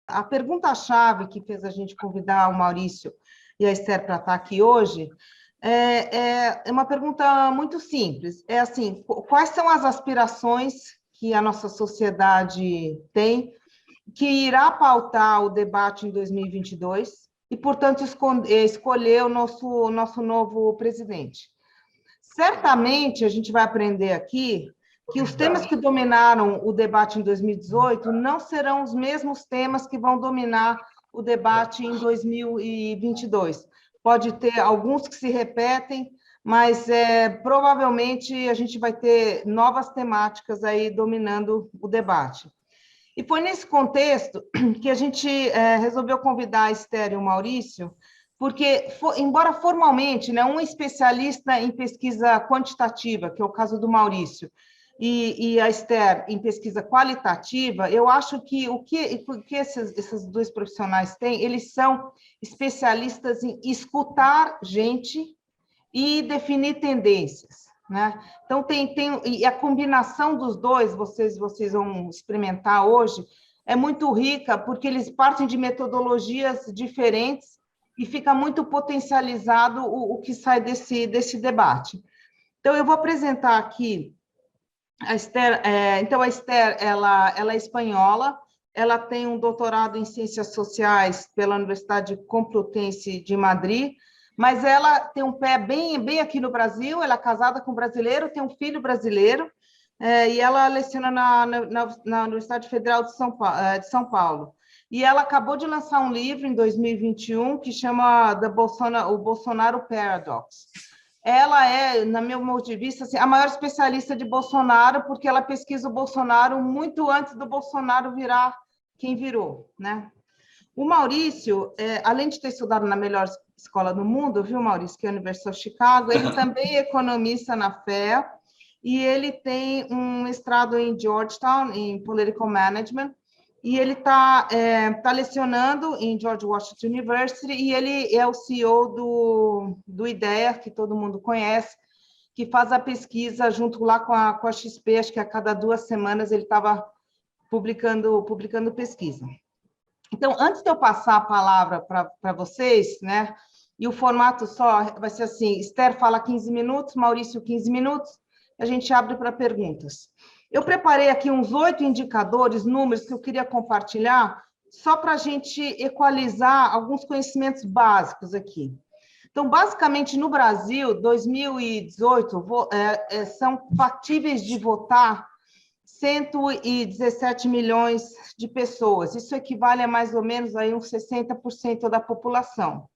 A pergunta-chave que fez a gente convidar o Maurício e a Esther para estar aqui hoje é uma pergunta muito simples. É assim, quais são as aspirações que a nossa sociedade tem que irá pautar o debate em 2022 e, portanto, escolher o nosso novo presidente? Certamente, a gente vai aprender aqui que os temas que dominaram o debate em 2018 não serão os mesmos temas que vão dominar o debate em 2022. Pode ter alguns que se repetem, mas provavelmente a gente vai ter novas temáticas aí dominando o debate. E foi nesse contexto que a gente resolveu convidar a Esther e o Maurício, porque, embora formalmente, né, um especialista em pesquisa quantitativa, que é o caso do Maurício, e a Esther em pesquisa qualitativa, eu acho que o que esses dois profissionais têm, eles são especialistas em escutar gente e definir tendências, né? Então, e a combinação dos dois, vocês vão experimentar hoje, é muito rica, porque eles partem de metodologias diferentes e fica muito potencializado o que sai desse debate. Então, eu vou apresentar aqui a Esther. Então, a Esther, ela é espanhola, ela tem um doutorado em Ciências Sociais pela Universidade Complutense de Madrid, mas ela tem um pé bem aqui no Brasil, ela é casada com um brasileiro, tem um filho brasileiro, e ela leciona na Universidade Federal de São Paulo. E ela acabou de lançar um livro em 2021 que chama o Bolsonaro Paradox. Ela é, na meu ponto de vista, assim, a maior especialista de Bolsonaro, porque ela pesquisa o Bolsonaro muito antes do Bolsonaro virar quem virou, né? O Maurício, além de ter estudado na melhor escola do mundo, viu, Maurício, que é a Universidade de Chicago, ele também é economista na FEA, e ele tem um mestrado em Georgetown, em Political Management, e ele está lecionando em George Washington University, e ele é o CEO do IDEA, que todo mundo conhece, que faz a pesquisa junto lá com a XP, acho que a cada 2 semanas ele estava publicando pesquisa. Então, antes de eu passar a palavra para vocês, né, e o formato só vai ser assim, Esther fala 15 minutos, Maurício 15 minutos, a gente abre para perguntas. Eu preparei aqui uns 8 indicadores, números que eu queria compartilhar, só para a gente equalizar alguns conhecimentos básicos aqui. Então, basicamente, no Brasil, 2018, são factíveis de votar 117 milhões de pessoas. Isso equivale a mais ou menos aí uns 60% da população.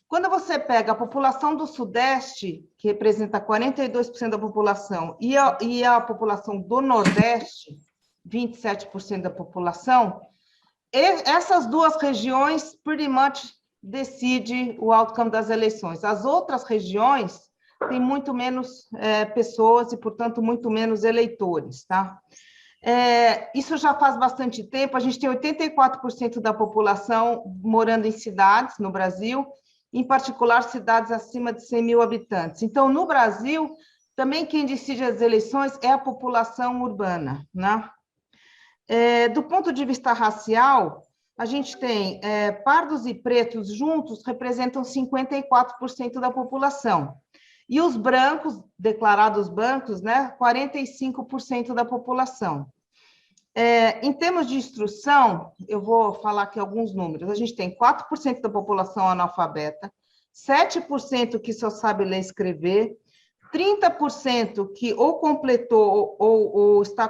Quando você pega a população do Sudeste, que representa 42% da população, e a população do Nordeste, 27% da população, essas duas regiões pretty much decidem o outcome das eleições. As outras regiões têm muito menos pessoas e, portanto, muito menos eleitores, tá? Isso já faz bastante tempo. A gente tem 84% da população morando em cidades no Brasil, em particular cidades acima de 100 mil habitantes. Então, no Brasil, também quem decide as eleições é a população urbana, né? Do ponto de vista racial, a gente tem pardos e pretos juntos representam 54% da população. E os brancos, declarados brancos, né, 45% da população. Em termos de instrução, eu vou falar aqui alguns números. A gente tem 4% da população analfabeta, 7% que só sabe ler e escrever, 30% que ou completou ou está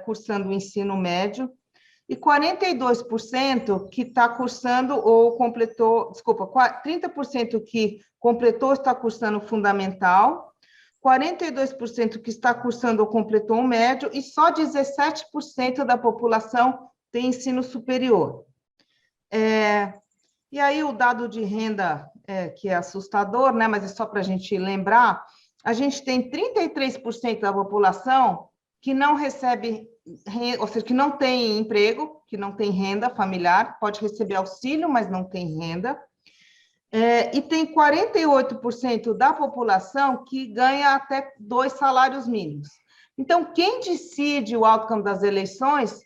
cursando o ensino médio, e 42% que está cursando ou completou, 30% que completou ou está cursando o fundamental, 42% que está cursando ou completou o médio, e só 17% da população tem ensino superior. E aí o dado de renda, que é assustador, né, mas é só para a gente lembrar, a gente tem 33% da população que não recebe, ou seja, que não tem emprego, que não tem renda familiar, pode receber auxílio, mas não tem renda. E tem 48% da população que ganha até 2 salários mínimos. Então, quem decide o outcome das eleições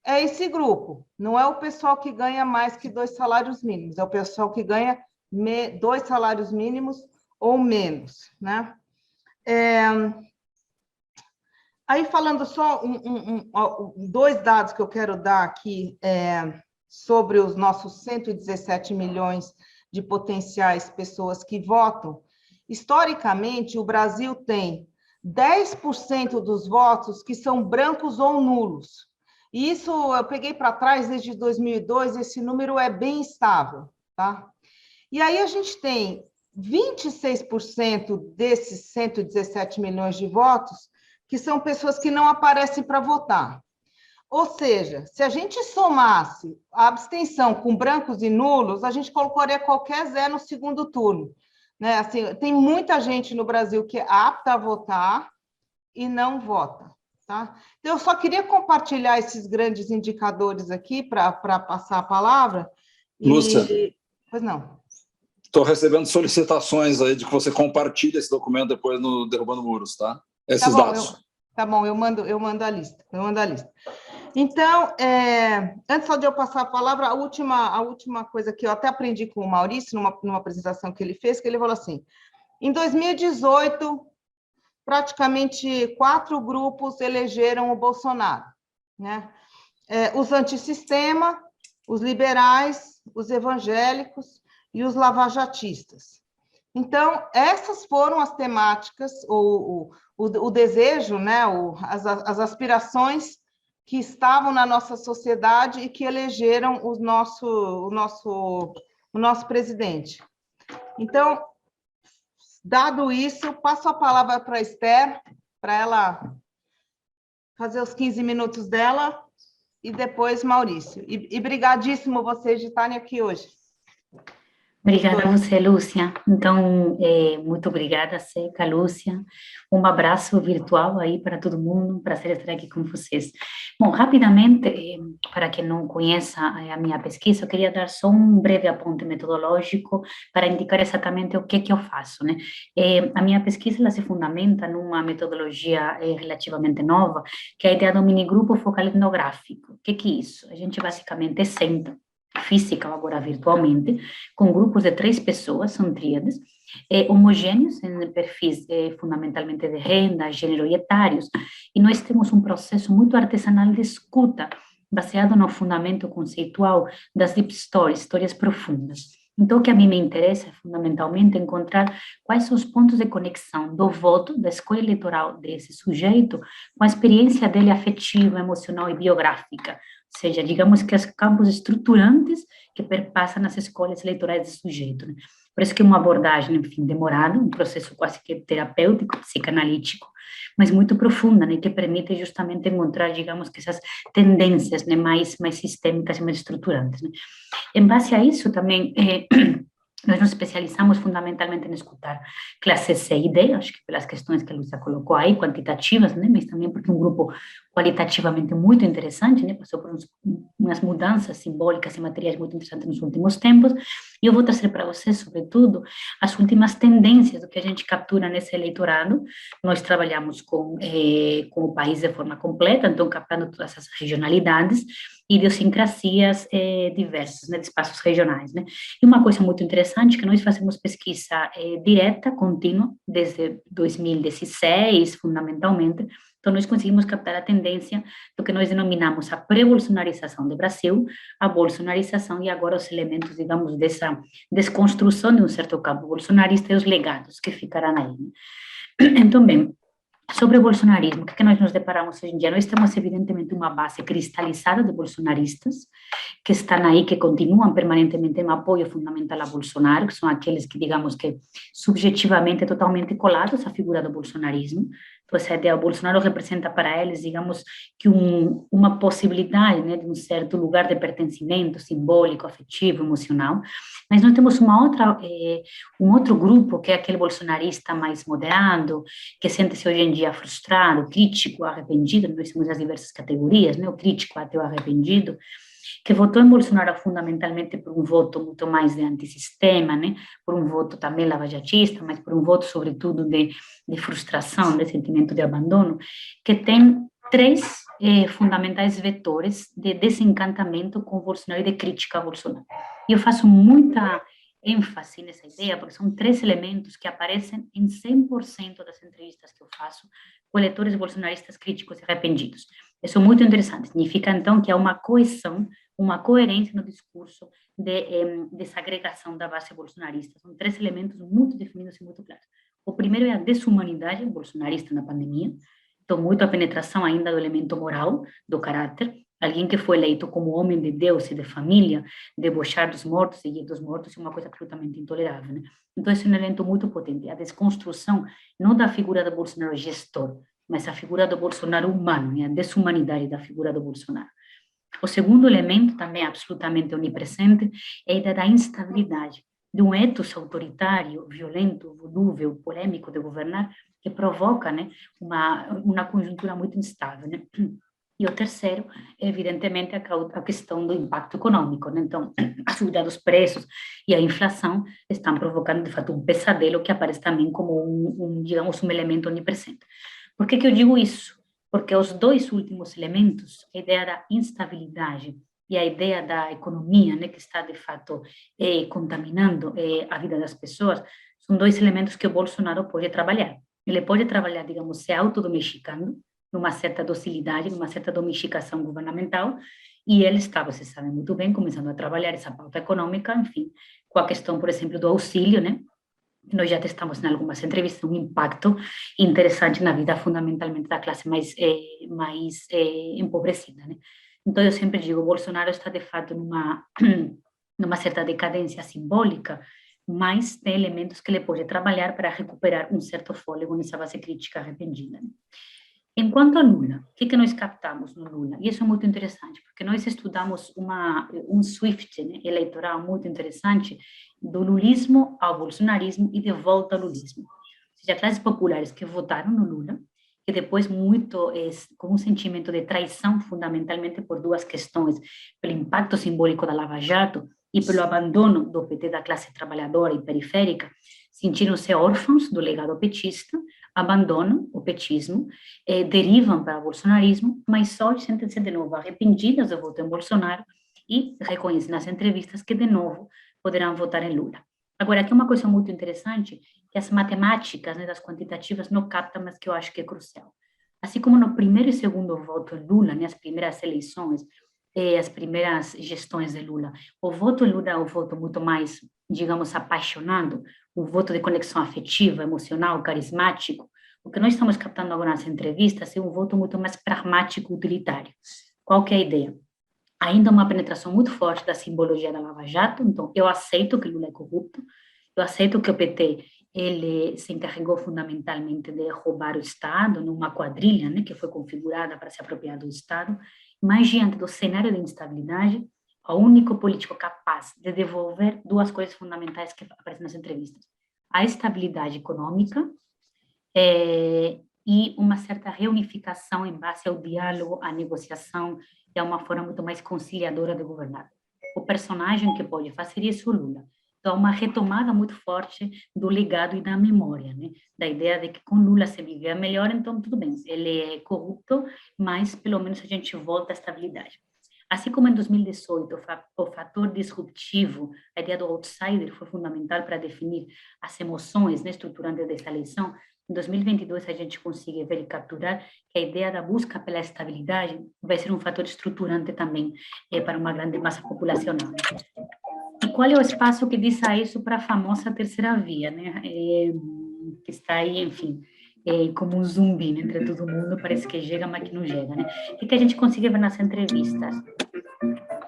é esse grupo, não é o pessoal que ganha mais que 2 salários mínimos, é o pessoal que ganha 2 salários mínimos ou menos, né? Aí, falando só dois dados que eu quero dar aqui sobre os nossos 117 milhões de potenciais pessoas que votam. Historicamente, o Brasil tem 10% dos votos que são brancos ou nulos. E isso eu peguei para trás desde 2002, esse número é bem estável, tá? E aí a gente tem 26% desses 117 milhões de votos que são pessoas que não aparecem para votar. Ou seja, se a gente somasse a abstenção com brancos e nulos, a gente colocaria qualquer Zé no segundo turno. Né? Assim, tem muita gente no Brasil que é apta a votar e não vota. Tá? Então, eu só queria compartilhar esses grandes indicadores aqui para passar a palavra. Lúcia, pois não. estou recebendo solicitações aí de que você compartilhe esse documento depois no Derrubando Muros, tá? Esses dados. Tá bom, eu mando a lista. Então, antes só de eu passar a palavra, a última coisa que eu até aprendi com o Maurício, numa apresentação que ele fez, que ele falou assim, em 2018, praticamente 4 grupos elegeram o Bolsonaro, né? Os antissistema, os liberais, os evangélicos e os lavajatistas. Então, essas foram as temáticas, o desejo, né, as aspirações que estavam na nossa sociedade e que elegeram o nosso presidente. Então, dado isso, passo a palavra para a Esther, para ela fazer os 15 minutos dela, e depois Maurício. E brigadíssimo vocês de estarem aqui hoje. Obrigada a você, Lúcia. Então, muito obrigada, Seca, Lúcia. Um abraço virtual aí para todo mundo, um prazer estar aqui com vocês. Bom, rapidamente, para quem não conheça a minha pesquisa, eu queria dar só um breve aponte metodológico para indicar exatamente o que eu faço, né? A minha pesquisa, ela se fundamenta numa metodologia relativamente nova, que é a ideia do minigrupo focal etnográfico. O que é isso? A gente basicamente senta, física ou agora virtualmente, com grupos de 3 pessoas, são tríades, homogêneos em perfis fundamentalmente de renda, gênero e etários, e nós temos um processo muito artesanal de escuta, baseado no fundamento conceitual das deep stories, histórias profundas. Então, o que a mim me interessa é fundamentalmente encontrar quais são os pontos de conexão do voto, da escolha eleitoral desse sujeito, com a experiência dele afetiva, emocional e biográfica, ou seja, digamos que os campos estruturantes que perpassam nas escolhas eleitorais do sujeito. Né? Por isso que é uma abordagem, enfim, demorada, um processo quase que terapêutico, psicanalítico, mas muito profunda, né, que permite justamente encontrar, digamos, que essas tendências, né, mais sistêmicas e mais estruturantes. Né? Em base a isso, também, nós nos especializamos fundamentalmente em escutar classe C e D, acho que pelas questões que a Lúcia colocou aí, quantitativas, né, mas também porque é um grupo qualitativamente muito interessante, né, passou por umas mudanças simbólicas e materiais muito interessantes nos últimos tempos, e eu vou trazer para vocês, sobretudo, as últimas tendências do que a gente captura nesse eleitorado. Nós trabalhamos com o país de forma completa, então captando todas essas regionalidades, idiosincrasias diversas, né, de espaços regionais, né. E uma coisa muito interessante é que nós fazemos pesquisa direta, contínua, desde 2016, fundamentalmente. Então, nós conseguimos captar a tendência do que nós denominamos a pré-bolsonarização do Brasil, a bolsonarização e agora os elementos, digamos, dessa desconstrução de um certo campo bolsonarista e os legados que ficarão aí. Então, bem, sobre o bolsonarismo, o que nós nos deparamos hoje em dia? Nós temos, evidentemente, uma base cristalizada de bolsonaristas que estão aí, que continuam permanentemente em apoio fundamental a Bolsonaro, que são aqueles que, digamos que, subjetivamente, totalmente colados à figura do bolsonarismo. Então, essa ideia, o Bolsonaro representa para eles, digamos, que uma possibilidade, né, de um certo lugar de pertencimento simbólico, afetivo, emocional. Mas nós temos um outro grupo, que é aquele bolsonarista mais moderado, que sente-se hoje em dia frustrado, crítico, arrependido, nós temos as diversas categorias, né, o crítico até o arrependido, que votou em Bolsonaro fundamentalmente por um voto muito mais de antissistema, né, por um voto também lavajatista, mas por um voto, sobretudo, de frustração, de sentimento de abandono, que tem 3 fundamentais vetores de desencantamento com Bolsonaro e de crítica a Bolsonaro. E eu faço muita ênfase nessa ideia, porque são 3 elementos que aparecem em 100% das entrevistas que eu faço com eleitores bolsonaristas críticos e arrependidos. Isso é muito interessante. Significa, então, que há uma coesão, uma coerência no discurso de desagregação da base bolsonarista. São 3 elementos muito definidos e muito claros. O primeiro é a desumanidade bolsonarista na pandemia. Então, muito a penetração ainda do elemento moral, do caráter. Alguém que foi eleito como homem de Deus e de família, debochar dos mortos e ir dos mortos é uma coisa absolutamente intolerável, né? Então, esse é um elemento muito potente. A desconstrução, não da figura do Bolsonaro gestor, mas a figura do Bolsonaro humano, né? A desumanidade da figura do Bolsonaro. O segundo elemento, também absolutamente onipresente, é a ideia da instabilidade, de um ethos autoritário, violento, volúvel, polêmico de governar, que provoca, né, uma conjuntura muito instável, né? E o terceiro, evidentemente, a questão do impacto econômico, né? Então, a subida dos preços e a inflação estão provocando, de fato, um pesadelo que aparece também como digamos, um elemento onipresente. Por que eu digo isso? Porque os 2 últimos elementos, a ideia da instabilidade e a ideia da economia, né, que está, de fato, contaminando a vida das pessoas, são 2 elementos que o Bolsonaro pode trabalhar. Ele pode trabalhar, digamos, se autodomesticando, numa certa docilidade, numa certa domesticação governamental, e ele está, vocês sabem muito bem, começando a trabalhar essa pauta econômica, enfim, com a questão, por exemplo, do auxílio, né? Nós já testamos em algumas entrevistas um impacto interessante na vida, fundamentalmente, da classe mais empobrecida, né? Então, eu sempre digo, o Bolsonaro está, de fato, numa certa decadência simbólica, mas tem elementos que ele pode trabalhar para recuperar um certo fôlego nessa base crítica arrependida, né? Enquanto a Lula, o que nós captamos no Lula? E isso é muito interessante, porque nós estudamos um SWIFT, né, eleitoral muito interessante, do lulismo ao bolsonarismo e de volta ao lulismo. Ou seja, classes populares que votaram no Lula, que depois muito com um sentimento de traição, fundamentalmente por 2 questões, pelo impacto simbólico da Lava Jato e pelo abandono do PT da classe trabalhadora e periférica, sentiram-se órfãos do legado petista, abandonam o petismo, derivam para o bolsonarismo, mas só sentem-se de novo arrependidas do voto em Bolsonaro e reconhecem nas entrevistas que, de novo, poderão votar em Lula. Agora, aqui uma coisa muito interessante, que as matemáticas, né, das quantitativas não captam, mas que eu acho que é crucial. Assim como no primeiro e segundo voto em Lula, né, as primeiras eleições, as primeiras gestões de Lula, o voto em Lula é um voto muito mais, digamos, apaixonado, um voto de conexão afetiva, emocional, carismático. O que nós estamos captando agora nas entrevistas é um voto muito mais pragmático, utilitário. Qual que é a ideia? Ainda uma penetração muito forte da simbologia da Lava Jato, então eu aceito que Lula é corrupto, eu aceito que o PT ele se encarregou fundamentalmente de roubar o Estado numa quadrilha, né, que foi configurada para se apropriar do Estado, mas diante do cenário de instabilidade, o único político capaz de devolver 2 coisas fundamentais que aparecem nas entrevistas: a estabilidade econômica e uma certa reunificação em base ao diálogo, à negociação e a uma forma muito mais conciliadora de governar. O personagem que pode fazer isso é o Lula. Então, uma retomada muito forte do legado e da memória, né? Da ideia de que com Lula se vivia melhor, então tudo bem, ele é corrupto, mas pelo menos a gente volta à estabilidade. Assim como em 2018, o fator disruptivo, a ideia do outsider, foi fundamental para definir as emoções, né, estruturantes dessa eleição. Em 2022, a gente consegue ver e capturar que a ideia da busca pela estabilidade vai ser um fator estruturante também para uma grande massa populacional. E qual é o espaço que diz a isso para a famosa terceira via, né? Que está aí, enfim, como um zumbi, né, entre todo mundo, parece que chega, mas que não chega, né? O que a gente consegue ver nas entrevistas?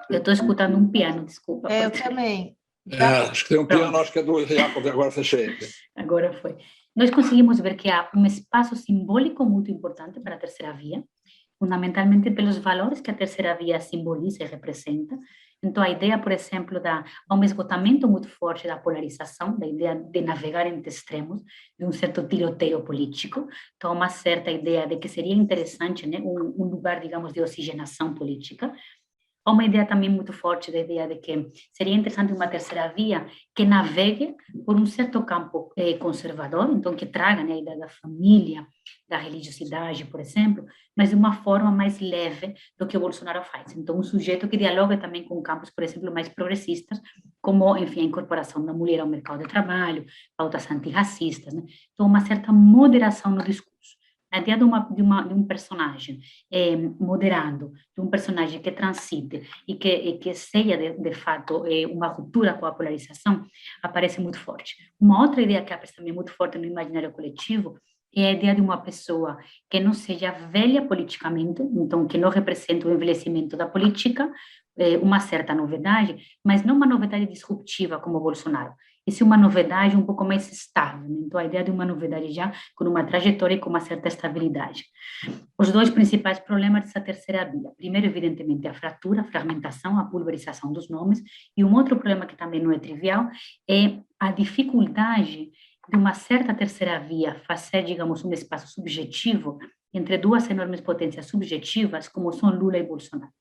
Eu estou escutando um piano, desculpa. Eu também. Acho que tem um piano, acho que é do Jacob, agora fechei. Agora foi. Nós conseguimos ver que há um espaço simbólico muito importante para a terceira via, fundamentalmente pelos valores que a terceira via simboliza e representa. Então, a ideia, por exemplo, há um esgotamento muito forte da polarização, da ideia de navegar entre extremos, de um certo tiroteio político. Então, uma certa ideia de que seria interessante, né, um lugar, digamos, de oxigenação política. Há uma ideia também muito forte da ideia de que seria interessante uma terceira via que navegue por um certo campo conservador, então que traga, né, a ideia da família, da religiosidade, por exemplo, mas de uma forma mais leve do que o Bolsonaro faz. Então, um sujeito que dialoga também com campos, por exemplo, mais progressistas, como, enfim, a incorporação da mulher ao mercado de trabalho, pautas antirracistas, né? Então, uma certa moderação no discurso. A ideia de um personagem moderado, de um personagem que transite e que seja, de fato, uma ruptura com a polarização, aparece muito forte. Uma outra ideia que aparece também muito forte no imaginário coletivo é a ideia de uma pessoa que não seja velha politicamente, então que não represente o envelhecimento da política, uma certa novidade, mas não uma novidade disruptiva como o Bolsonaro. Isso é uma novidade um pouco mais estável, né? Então a ideia de uma novidade já com uma trajetória e com uma certa estabilidade. Os dois principais problemas dessa terceira via, primeiro, evidentemente, a fratura, a fragmentação, a pulverização dos nomes, e um outro problema que também não é trivial é a dificuldade de uma certa terceira via fazer, digamos, um espaço subjetivo entre duas enormes potências subjetivas, como são Lula e Bolsonaro.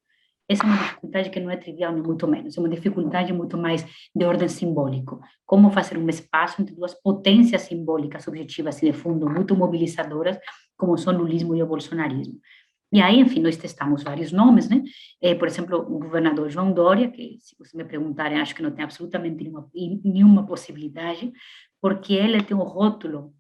Essa é uma dificuldade que não é trivial, nem muito menos, é uma dificuldade muito mais de ordem simbólico. Como fazer um espaço entre duas potências simbólicas subjetivas e, de fundo, muito mobilizadoras, como são o lulismo e o bolsonarismo. E aí, enfim, nós testamos vários nomes, né? Por exemplo, o governador João Dória, que, se você me perguntarem, acho que não tem absolutamente nenhuma possibilidade, porque ele tem um rótulo,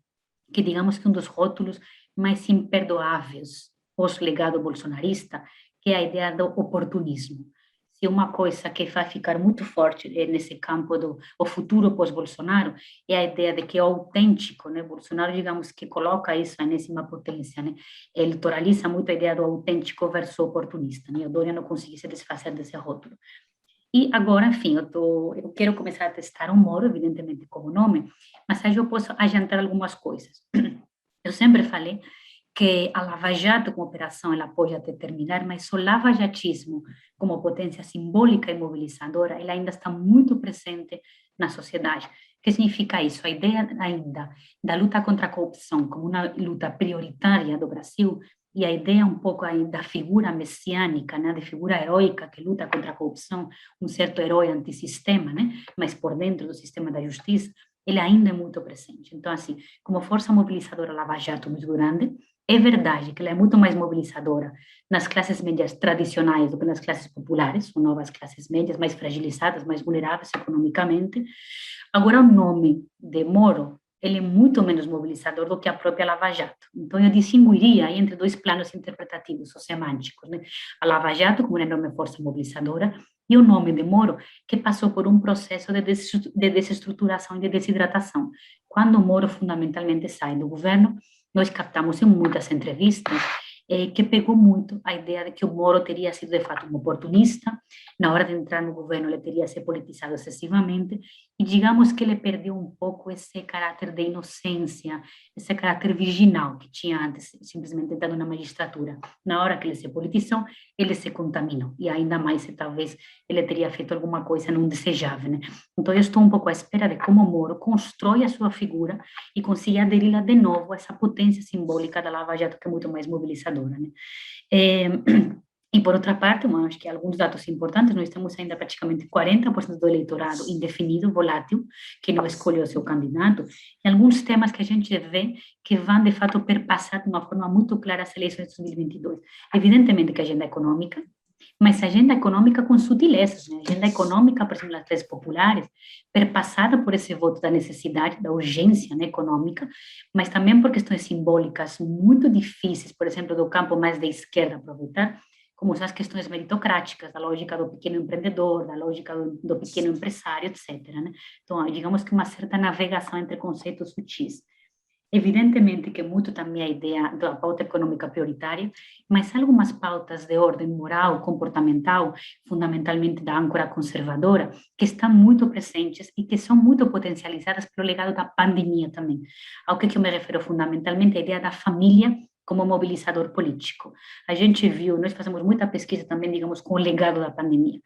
que digamos que um dos rótulos mais imperdoáveis pós-legado bolsonarista, que é a ideia do oportunismo. Se uma coisa que vai ficar muito forte nesse campo do o futuro pós-Bolsonaro é a ideia de que é autêntico, né? Bolsonaro, digamos, que coloca isso à enésima potência, né? Eleitoraliza muito a ideia do autêntico versus oportunista, né? O Dória não conseguiu se desfazer desse rótulo. E agora, enfim, eu quero começar a testar o Moro, evidentemente, como nome, mas aí eu posso adiantar algumas coisas. Eu sempre falei que a Lava Jato como operação ela pode até terminar, mas o lavajatismo como potência simbólica e mobilizadora, ela ainda está muito presente na sociedade. O que significa isso? A ideia ainda da luta contra a corrupção como uma luta prioritária do Brasil e a ideia um pouco aí da figura messiânica, né, de figura heróica que luta contra a corrupção, um certo herói antissistema, né, mas por dentro do sistema da justiça, ele ainda é muito presente. Então, assim, como força mobilizadora, a Lava Jato é muito grande. É verdade que ela é muito mais mobilizadora nas classes médias tradicionais do que nas classes populares, são novas classes médias mais fragilizadas, mais vulneráveis economicamente. Agora, o nome de Moro, ele é muito menos mobilizador do que a própria Lava Jato. Então, eu distinguiria entre dois planos interpretativos ou semânticos, né? A Lava Jato como uma enorme força mobilizadora e o nome de Moro, que passou por um processo de desestruturação e de desidratação. Quando Moro fundamentalmente sai do governo, nós captamos em muitas entrevistas que pegou muito a ideia de que o Moro teria sido, de fato, um oportunista, na hora de entrar no governo ele teria se politizado excessivamente, e digamos que ele perdeu um pouco esse caráter de inocência, esse caráter virginal que tinha antes, simplesmente entrando na magistratura. Na hora que ele se politizou, ele se contaminou, e ainda mais se talvez ele teria feito alguma coisa não desejável, né? Então eu estou um pouco à espera de como o Moro constrói a sua figura e consiga aderi-la de novo a essa potência simbólica da Lava Jato, que é muito mais mobilizadora, né? E, por outra parte, acho que alguns dados importantes, nós temos ainda praticamente 40% do eleitorado indefinido, volátil, que não escolheu o seu candidato, e alguns temas que a gente vê que vão, de fato, perpassar de uma forma muito clara as eleições de 2022. Evidentemente que a agenda econômica, mas a agenda econômica com sutilezas, né? A agenda econômica, por exemplo, nas classes populares, perpassada por esse voto da necessidade, da urgência, né, econômica, mas também por questões simbólicas muito difíceis, por exemplo, do campo mais da esquerda aproveitar, como as questões meritocráticas, da lógica do pequeno empreendedor, da lógica do pequeno empresário, etc., né? Então, digamos que uma certa navegação entre conceitos sutis. Evidentemente que muito também a ideia da pauta econômica prioritária, mas algumas pautas de ordem moral, comportamental, fundamentalmente da âncora conservadora, que estão muito presentes e que são muito potencializadas pelo legado da pandemia também. Ao que eu me refiro fundamentalmente a ideia da família como mobilizador político. A gente viu, nós fazemos muita pesquisa também, digamos, com o legado da pandemia.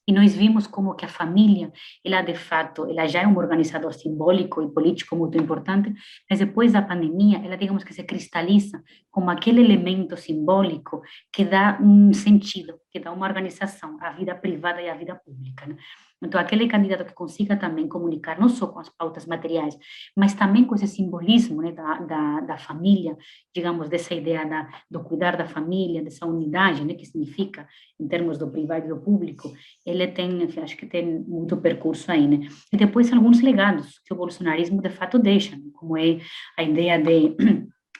E nós vimos como que a família, ela de fato, ela já é um organizador simbólico e político muito importante, mas depois da pandemia, ela digamos que se cristaliza como aquele elemento simbólico que dá um sentido, que dá uma organização à vida privada e à vida pública, né? Então, aquele candidato que consiga também comunicar, não só com as pautas materiais, mas também com esse simbolismo, né, da família, digamos, dessa ideia do cuidar da família, dessa unidade, né, que significa, em termos do privado e do público, ele tem, enfim, acho que tem muito percurso aí, né? E depois alguns legados que o bolsonarismo, de fato, deixa, né? Como é a ideia de...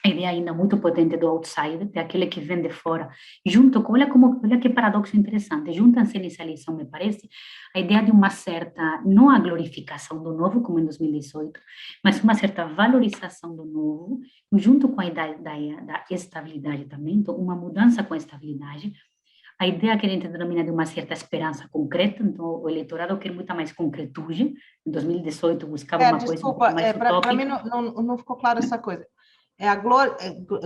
a ideia ainda muito potente do outsider, daquele que vem de fora, junto com, olha que paradoxo interessante, juntam-se nessa eleição, me parece, a ideia de uma certa, não a glorificação do novo, como em 2018, mas uma certa valorização do novo, junto com a ideia da estabilidade também, então uma mudança com a estabilidade, a ideia que a gente denomina de uma certa esperança concreta, então o eleitorado quer muita mais concretude, em 2018 buscava uma coisa um pouco mais utópica. Para mim não ficou claro essa coisa.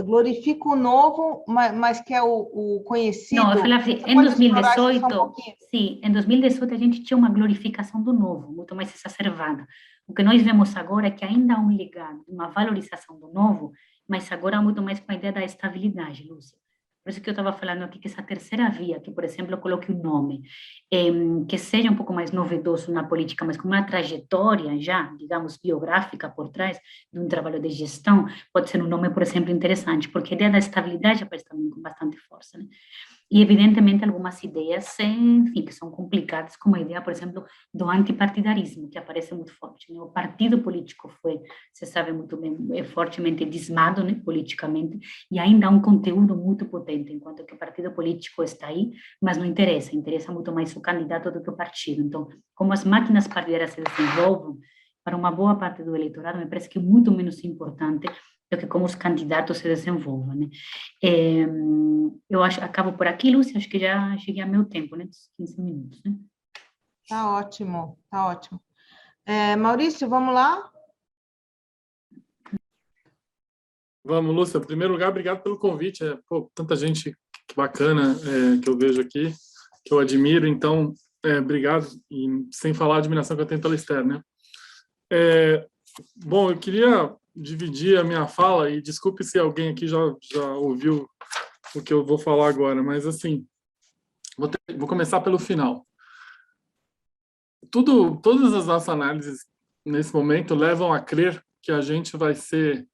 Glorifica o novo, mas que é o conhecido. Não, eu falei assim, em 2018, sim, em 2018 a gente tinha uma glorificação do novo, muito mais exacerbada. O que nós vemos agora é que ainda há um legado, uma valorização do novo, mas agora muito mais com a ideia da estabilidade, Lúcia. Por isso que eu estava falando aqui que essa terceira via, que, por exemplo, eu coloque o nome, que seja um pouco mais novedoso na política, mas com uma trajetória já, digamos, biográfica por trás de um trabalho de gestão, pode ser um nome, por exemplo, interessante, porque a ideia da estabilidade aparece também com bastante força, né? E, evidentemente, algumas ideias, enfim, que são complicadas, como a ideia, por exemplo, do antipartidarismo, que aparece muito forte, né? O partido político foi, você sabe muito bem, fortemente dizimado, né, politicamente, e ainda há um conteúdo muito potente, enquanto que o partido político está aí, mas não interessa, interessa muito mais o candidato do que o partido. Então, como as máquinas partidárias se desenvolvem, para uma boa parte do eleitorado, me parece que é muito menos importante do que como os candidatos se desenvolvem, né? Eu acho, acabo por aqui, Lúcia, acho que já cheguei ao meu tempo, né? 15 minutos, né? Tá ótimo, tá ótimo. Maurício, vamos lá? Vamos, Lúcia. Em primeiro lugar, obrigado pelo convite. Tanta gente bacana que eu vejo aqui, que eu admiro. Então, obrigado. E sem falar a admiração que eu tenho pela Esther, né? Bom, eu queria dividir a minha fala, e desculpe se alguém aqui já ouviu o que eu vou falar agora, mas assim, vou começar pelo final. Todas as nossas análises nesse momento levam a crer que a gente vai ser,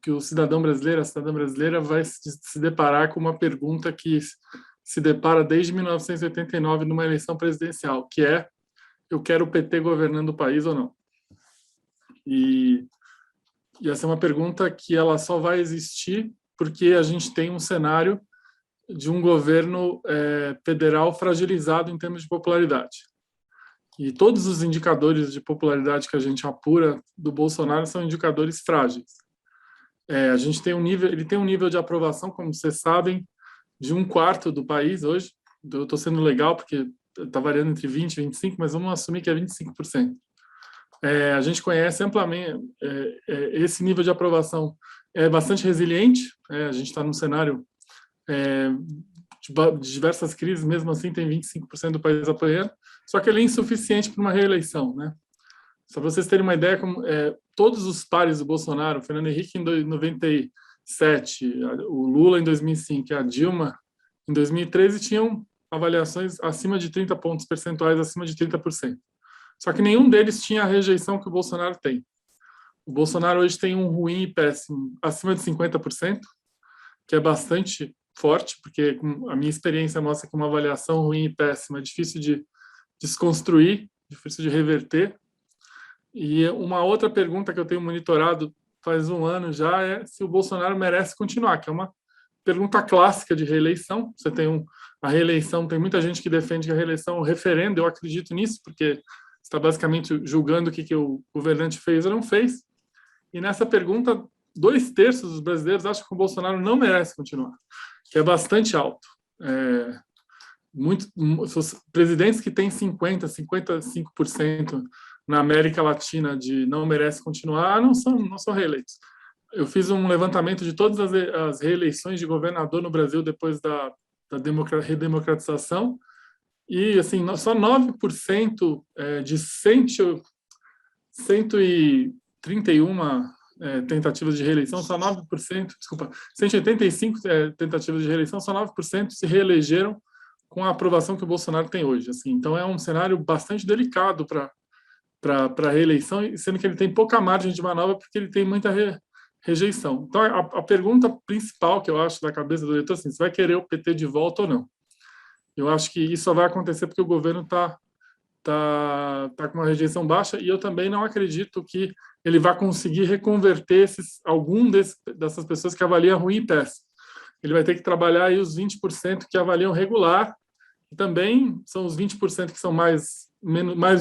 que o cidadão brasileiro, a cidadã brasileira vai se deparar com uma pergunta que se depara desde 1989 numa eleição presidencial, que é: eu quero o PT governando o país ou não? E essa é uma pergunta que ela só vai existir porque a gente tem um cenário de um governo federal fragilizado em termos de popularidade. E todos os indicadores de popularidade que a gente apura do Bolsonaro são indicadores frágeis. A gente tem ele tem um nível de aprovação, como vocês sabem, de 1/4 do país hoje. Eu estou sendo legal porque está variando entre 20% e 25%, mas vamos assumir que é 25%. A gente conhece amplamente esse nível de aprovação, é bastante resiliente. A gente está num cenário de diversas crises, mesmo assim tem 25% do país apoiando, só que ele é insuficiente para uma reeleição, né? Só para vocês terem uma ideia, todos os pares do Bolsonaro, o Fernando Henrique em 97, o Lula em 2005 e a Dilma em 2013 tinham avaliações acima de 30 pontos percentuais, acima de 30%. Só que nenhum deles tinha a rejeição que o Bolsonaro tem. O Bolsonaro hoje tem um ruim e péssimo acima de 50%, que é bastante forte, porque a minha experiência mostra que uma avaliação ruim e péssima é difícil de desconstruir, difícil de reverter. E uma outra pergunta que eu tenho monitorado faz um ano já é se o Bolsonaro merece continuar, que é uma pergunta clássica de reeleição. Você tem a reeleição, tem muita gente que defende que a reeleição é um referendo, eu acredito nisso, porque está basicamente julgando o que o governante fez ou não fez. E nessa pergunta, 2/3 dos brasileiros acham que o Bolsonaro não merece continuar, que é bastante alto. Presidentes que têm 50%, 55% na América Latina de não merece continuar não são reeleitos. Eu fiz um levantamento de todas as reeleições de governador no Brasil depois da redemocratização, E, assim, só 9% de 131 tentativas de reeleição, só 9%, desculpa, 185 tentativas de reeleição, só 9% se reelegeram com a aprovação que o Bolsonaro tem hoje. Assim. Então, é um cenário bastante delicado para a reeleição, sendo que ele tem pouca margem de manobra porque ele tem muita rejeição. Então, a pergunta principal que eu acho da cabeça do eleitor é assim, você vai querer o PT de volta ou não? Eu acho que isso só vai acontecer porque o governo está com uma rejeição baixa, e eu também não acredito que ele vai conseguir reconverter dessas pessoas que avaliam ruim e péssimo. Ele vai ter que trabalhar aí os 20% que avaliam regular, e também são os 20% que são mais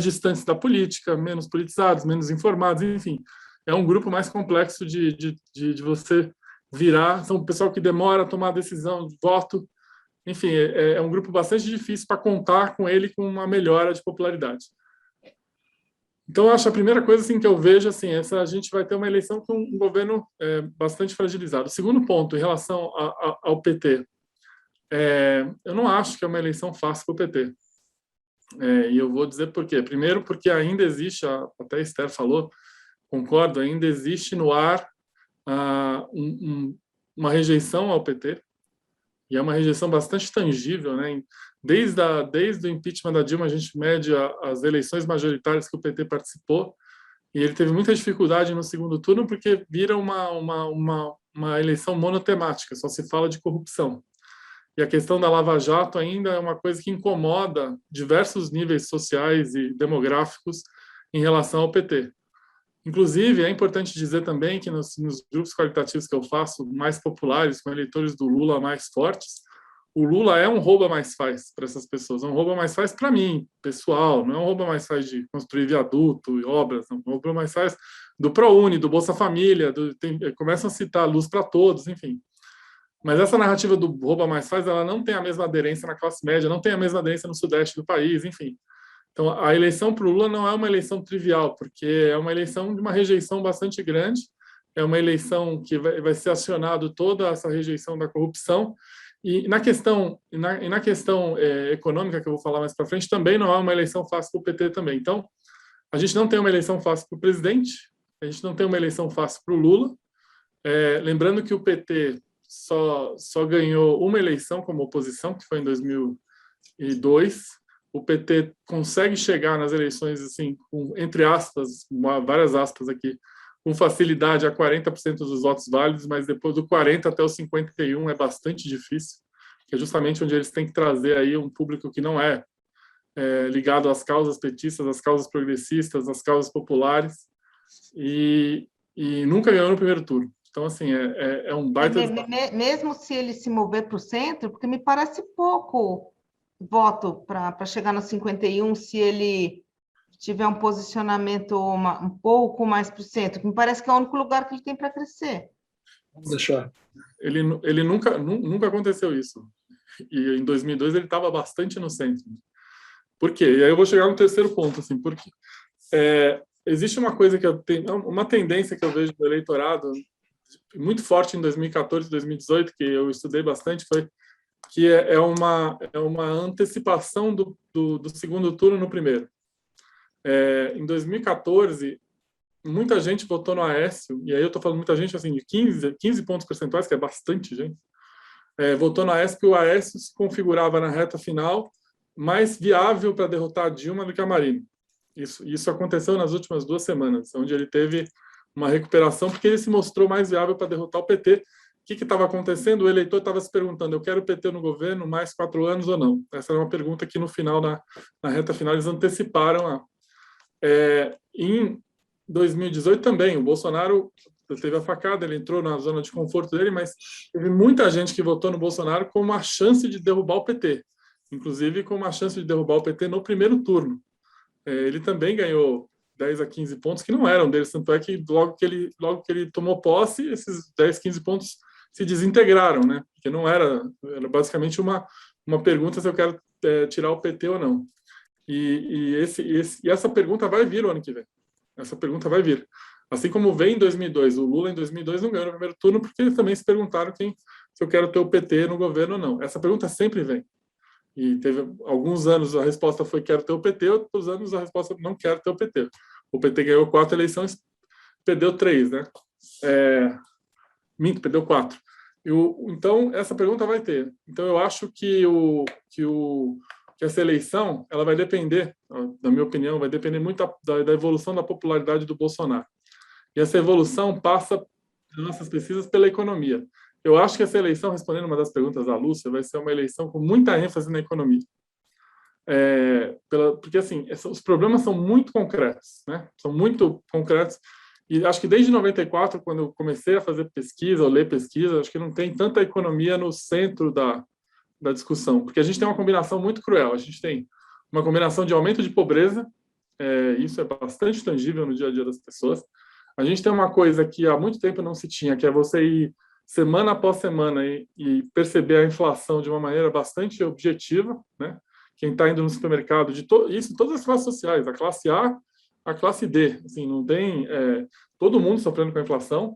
distantes da política, menos politizados, menos informados, enfim. É um grupo mais complexo de você virar, são o pessoal que demora a tomar a decisão de voto. Enfim, é um grupo bastante difícil para contar com ele com uma melhora de popularidade. Então, eu acho a primeira coisa assim, que eu vejo, assim, a gente vai ter uma eleição com um governo bastante fragilizado. O segundo ponto, em relação ao PT, eu não acho que é uma eleição fácil para o PT. E eu vou dizer por quê. Primeiro, porque ainda existe, até a Esther falou, concordo, ainda existe no ar uma rejeição ao PT, e é uma rejeição bastante tangível, né? Desde o impeachment da Dilma, a gente mede as eleições majoritárias que o PT participou, e ele teve muita dificuldade no segundo turno porque vira uma eleição monotemática, só se fala de corrupção. E a questão da Lava Jato ainda é uma coisa que incomoda diversos níveis sociais e demográficos em relação ao PT. Inclusive, é importante dizer também que nos grupos qualitativos que eu faço, mais populares, com eleitores do Lula mais fortes, o Lula é um rouba mais faz para essas pessoas, é um rouba mais faz para mim, pessoal, não é um rouba mais faz de construir viaduto e obras, não, é um rouba mais faz do ProUni, do Bolsa Família, começam a citar luz para todos, enfim. Mas essa narrativa do rouba mais faz, ela não tem a mesma aderência na classe média, não tem a mesma aderência no sudeste do país, enfim. Então, a eleição para o Lula não é uma eleição trivial, porque é uma eleição de uma rejeição bastante grande, é uma eleição que vai ser acionado toda essa rejeição da corrupção, e na questão econômica, que eu vou falar mais para frente, também não é uma eleição fácil para o PT também. Então, a gente não tem uma eleição fácil para o presidente, a gente não tem uma eleição fácil para o Lula, lembrando que o PT só ganhou uma eleição como oposição, que foi em 2002, o PT consegue chegar nas eleições, assim, com, entre aspas, várias aspas aqui, com facilidade a 40% dos votos válidos, mas depois do 40% até os 51% é bastante difícil, que é justamente onde eles têm que trazer aí um público que não é ligado às causas petistas, às causas progressistas, às causas populares, e nunca ganhou no primeiro turno. Então, assim, é um baita... Mesmo se ele se mover para o centro, porque me parece pouco voto para chegar no 51, se ele tiver um posicionamento um pouco mais para o centro, que me parece que é o único lugar que ele tem para crescer. Vamos deixar. Ele nunca aconteceu isso. E em 2002 ele estava bastante no centro. Por quê? E aí eu vou chegar no terceiro ponto, assim, porque existe uma coisa que eu tenho, uma tendência que eu vejo do eleitorado muito forte em 2014, 2018, que eu estudei bastante, foi que é uma antecipação do segundo turno no primeiro. Em 2014, muita gente votou no Aécio, e aí eu estou falando muita gente, assim, de 15 pontos percentuais, que é bastante gente, votou no Aécio, porque o Aécio se configurava na reta final mais viável para derrotar a Dilma do que a Marina. Isso aconteceu nas últimas 2 semanas, onde ele teve uma recuperação, porque ele se mostrou mais viável para derrotar o PT. O que estava acontecendo? O eleitor estava se perguntando, eu quero o PT no governo mais 4 anos ou não? Essa era uma pergunta que no final, na reta final, eles anteciparam. Em 2018 também, o Bolsonaro teve a facada, ele entrou na zona de conforto dele, mas teve muita gente que votou no Bolsonaro com uma chance de derrubar o PT, inclusive com uma chance de derrubar o PT no primeiro turno. Ele também ganhou 10 a 15 pontos que não eram deles, tanto é que logo que ele tomou posse, esses 10, 15 pontos se desintegraram, né? Porque não era basicamente uma pergunta se eu quero tirar o PT ou não. E essa pergunta vai vir o ano que vem. Essa pergunta vai vir. Assim como veio em 2002. O Lula, em 2002, não ganhou no primeiro turno porque eles também se perguntaram se eu quero ter o PT no governo ou não. Essa pergunta sempre vem. E teve alguns anos a resposta foi quero ter o PT, outros anos a resposta não quero ter o PT. O PT ganhou 4 eleições, perdeu 3, né? Perdeu 4. Então, essa pergunta vai ter. Então, eu acho que essa eleição ela vai depender, na minha opinião, vai depender muito da evolução da popularidade do Bolsonaro. E essa evolução passa, nas nossas pesquisas, pela economia. Eu acho que essa eleição, respondendo uma das perguntas da Lúcia, vai ser uma eleição com muita ênfase na economia. Porque, assim, os problemas são muito concretos, né? São muito concretos. E acho que desde 94, quando eu comecei a fazer pesquisa, ou ler pesquisa, acho que não tem tanta economia no centro da discussão. Porque a gente tem uma combinação muito cruel. A gente tem uma combinação de aumento de pobreza, isso é bastante tangível no dia a dia das pessoas. A gente tem uma coisa que há muito tempo não se tinha, que é você ir semana após semana e perceber a inflação de uma maneira bastante objetiva, né? Quem está indo no supermercado, isso todas as classes sociais, a classe A, a classe D, assim, não tem todo mundo sofrendo com a inflação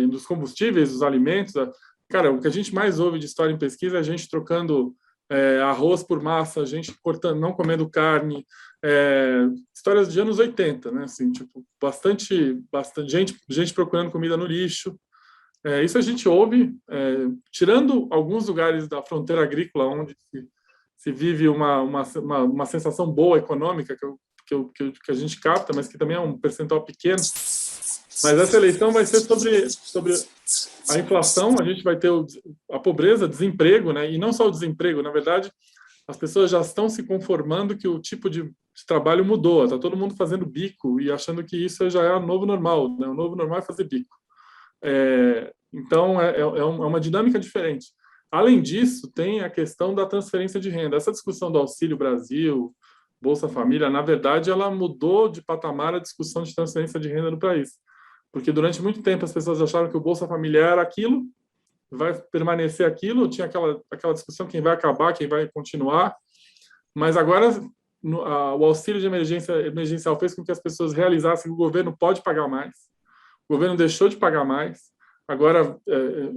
dos combustíveis, dos alimentos. Cara, o que a gente mais ouve de história em pesquisa é a gente trocando arroz por massa, a gente cortando, não comendo carne, histórias de anos 80, né? Assim, tipo, bastante gente procurando comida no lixo. Isso a gente ouve, tirando alguns lugares da fronteira agrícola, onde se vive uma sensação boa econômica, que a gente capta, mas que também é um percentual pequeno. Mas essa eleição vai ser sobre a inflação, a gente vai ter a pobreza, desemprego, né? E não só o desemprego, na verdade, as pessoas já estão se conformando que o tipo de trabalho mudou, está todo mundo fazendo bico e achando que isso já é o novo normal, né? O novo normal é fazer bico. Então, é uma dinâmica diferente. Além disso, tem a questão da transferência de renda. Essa discussão do Auxílio Brasil, Bolsa Família, na verdade, ela mudou de patamar a discussão de transferência de renda no país. Porque durante muito tempo as pessoas acharam que o Bolsa Família era aquilo, vai permanecer aquilo, tinha aquela discussão quem vai acabar, quem vai continuar. Mas agora o auxílio de emergencial fez com que as pessoas realizassem que o governo pode pagar mais. O governo deixou de pagar mais. Agora,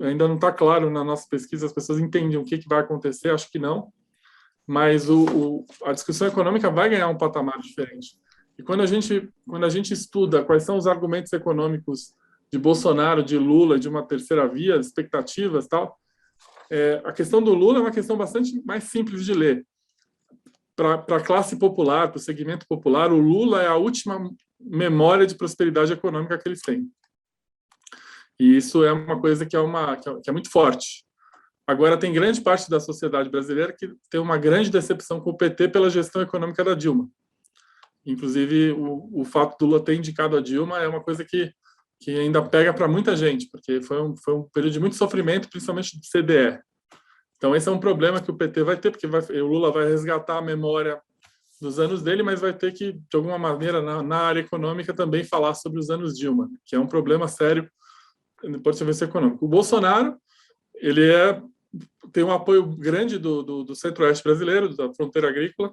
ainda não está claro na nossa pesquisa, as pessoas entendem o que vai acontecer, acho que não. Mas a discussão econômica vai ganhar um patamar diferente. E quando a gente estuda quais são os argumentos econômicos de Bolsonaro, de Lula, de uma terceira via, expectativas e tal, a questão do Lula é uma questão bastante mais simples de ler. Para a classe popular, para o segmento popular, o Lula é a última memória de prosperidade econômica que eles têm. E isso é uma coisa que é muito forte. Agora, tem grande parte da sociedade brasileira que tem uma grande decepção com o PT pela gestão econômica da Dilma. Inclusive, o fato do Lula ter indicado a Dilma é uma coisa que ainda pega para muita gente, porque foi um período de muito sofrimento, principalmente de CDE. Então, esse é um problema que o PT vai ter, porque o Lula vai resgatar a memória dos anos dele, mas vai ter que, de alguma maneira, na área econômica, também falar sobre os anos Dilma, que é um problema sério do ponto de vista econômico. O Bolsonaro, ele tem um apoio grande do centro-oeste brasileiro, da fronteira agrícola,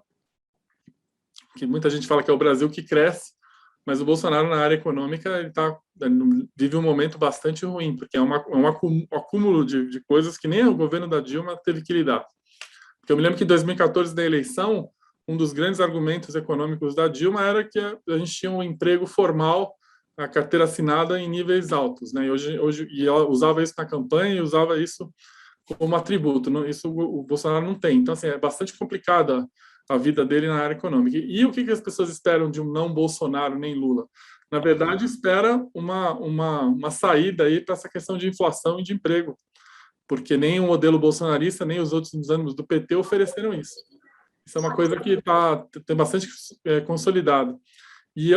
que muita gente fala que é o Brasil que cresce, mas o Bolsonaro, na área econômica, ele vive um momento bastante ruim, porque é um acúmulo de coisas que nem o governo da Dilma teve que lidar. Porque eu me lembro que em 2014, na eleição, um dos grandes argumentos econômicos da Dilma era que a gente tinha um emprego formal, a carteira assinada em níveis altos, né? E ela usava isso na campanha e usava isso como atributo. Isso o Bolsonaro não tem. Então, assim, é bastante complicada a vida dele na área econômica. E o que as pessoas esperam de um não Bolsonaro nem Lula? Na verdade, espera uma saída aí para essa questão de inflação e de emprego, porque nem o modelo bolsonarista, nem os outros anos do PT ofereceram isso. Isso é uma coisa que tem bastante consolidada. E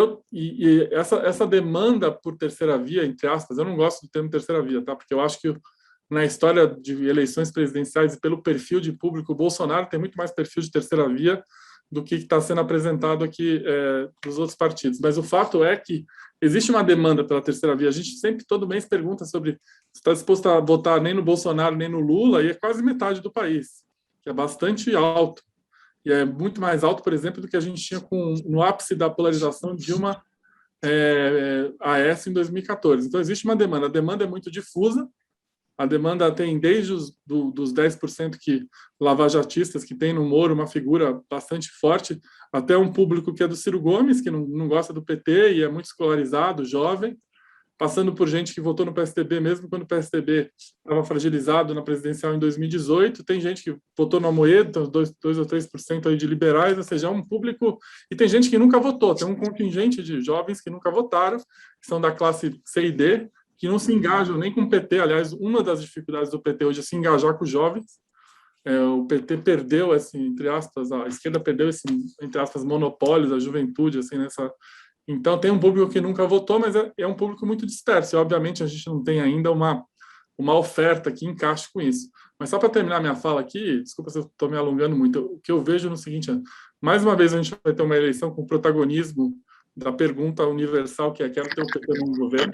essa demanda por terceira via, entre aspas, eu não gosto do termo terceira via, tá? Porque eu acho que na história de eleições presidenciais e pelo perfil de público, o Bolsonaro tem muito mais perfil de terceira via do que está sendo apresentado aqui dos outros partidos. Mas o fato é que existe uma demanda pela terceira via. A gente sempre, todo mês, pergunta sobre se está disposto a votar nem no Bolsonaro nem no Lula, e é quase metade do país, que é bastante alto. E é muito mais alto, por exemplo, do que a gente tinha no ápice da polarização de Dilma Aécio em 2014. Então, existe uma demanda. A demanda é muito difusa, A demanda tem desde dos 10% que lavajatistas, que tem no Moro uma figura bastante forte, até um público que é do Ciro Gomes, que não gosta do PT e é muito escolarizado, jovem, passando por gente que votou no PSDB, mesmo quando o PSDB estava fragilizado na presidencial em 2018, tem gente que votou no Amoedo, 2 ou 3% aí de liberais, ou seja, é um público... E tem gente que nunca votou, tem um contingente de jovens que nunca votaram, que são da classe C e D, que não se engajam nem com o PT. Aliás, uma das dificuldades do PT hoje é se engajar com os jovens. O PT perdeu, assim, entre aspas, a esquerda perdeu esse, entre aspas, monopólio da juventude, assim, nessa... Então, tem um público que nunca votou, mas é um público muito disperso. E, obviamente, a gente não tem ainda uma oferta que encaixe com isso. Mas só para terminar minha fala aqui, desculpa se eu estou me alongando muito, o que eu vejo no seguinte ano, mais uma vez a gente vai ter uma eleição com protagonismo da pergunta universal, que é: quero ter o PT no governo.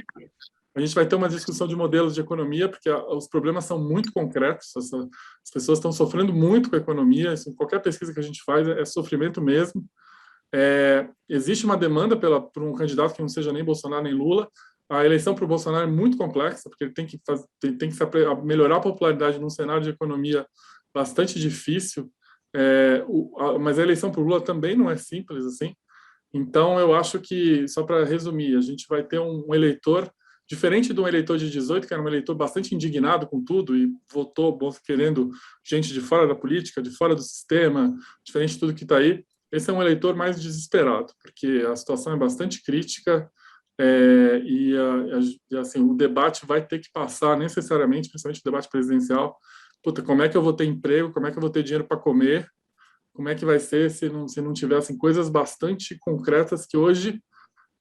A gente vai ter uma discussão de modelos de economia, porque os problemas são muito concretos, as pessoas estão sofrendo muito com a economia, qualquer pesquisa que a gente faz é sofrimento mesmo. Existe uma demanda por um candidato que não seja nem Bolsonaro nem Lula. A eleição para o Bolsonaro é muito complexa, porque ele tem que melhorar a popularidade num cenário de economia bastante difícil, mas a eleição para o Lula também não é simples assim. Então, eu acho que, só para resumir, a gente vai ter um eleitor diferente de um eleitor de 18, que era um eleitor bastante indignado com tudo e votou querendo gente de fora da política, de fora do sistema, diferente de tudo que está aí. Esse é um eleitor mais desesperado, porque a situação é bastante crítica e assim, o debate vai ter que passar necessariamente, principalmente o debate presidencial. Puta, como é que eu vou ter emprego? Como é que eu vou ter dinheiro para comer? Como é que vai ser se não tivessem coisas bastante concretas que hoje,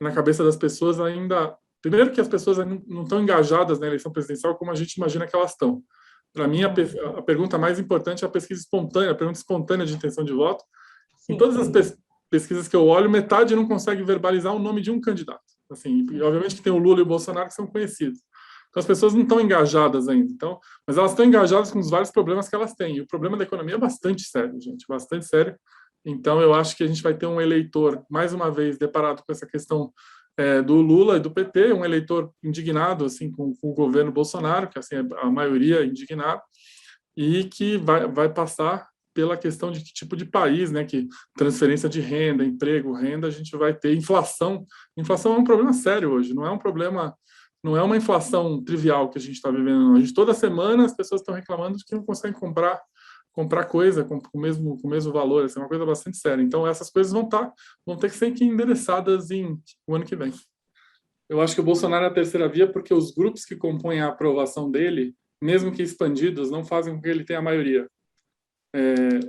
na cabeça das pessoas, ainda... Primeiro que as pessoas não estão engajadas na eleição presidencial como a gente imagina que elas estão. Para mim, a pergunta mais importante é a pesquisa espontânea, a pergunta espontânea de intenção de voto. Sim. Em todas as pesquisas que eu olho, metade não consegue verbalizar o nome de um candidato. Assim, e obviamente que tem o Lula e o Bolsonaro que são conhecidos. Então, as pessoas não estão engajadas ainda. Então, mas elas estão engajadas com os vários problemas que elas têm. E o problema da economia é bastante sério, gente, bastante sério. Então, eu acho que a gente vai ter um eleitor, mais uma vez, deparado com essa questão do Lula e do PT, um eleitor indignado assim com o governo Bolsonaro, que assim a maioria é indignado, e que vai passar pela questão de que tipo de país, né, que transferência de renda, emprego, renda, a gente vai ter inflação. Inflação é um problema sério hoje, não é um problema, não é uma inflação trivial que a gente está vivendo, não. Toda semana as pessoas estão reclamando de que não conseguem comprar coisa com o mesmo valor, assim, é uma coisa bastante séria. Então, essas coisas vão ter que ser endereçadas no ano que vem. Eu acho que o Bolsonaro é a terceira via porque os grupos que compõem a aprovação dele, mesmo que expandidos, não fazem com que ele tenha a maioria.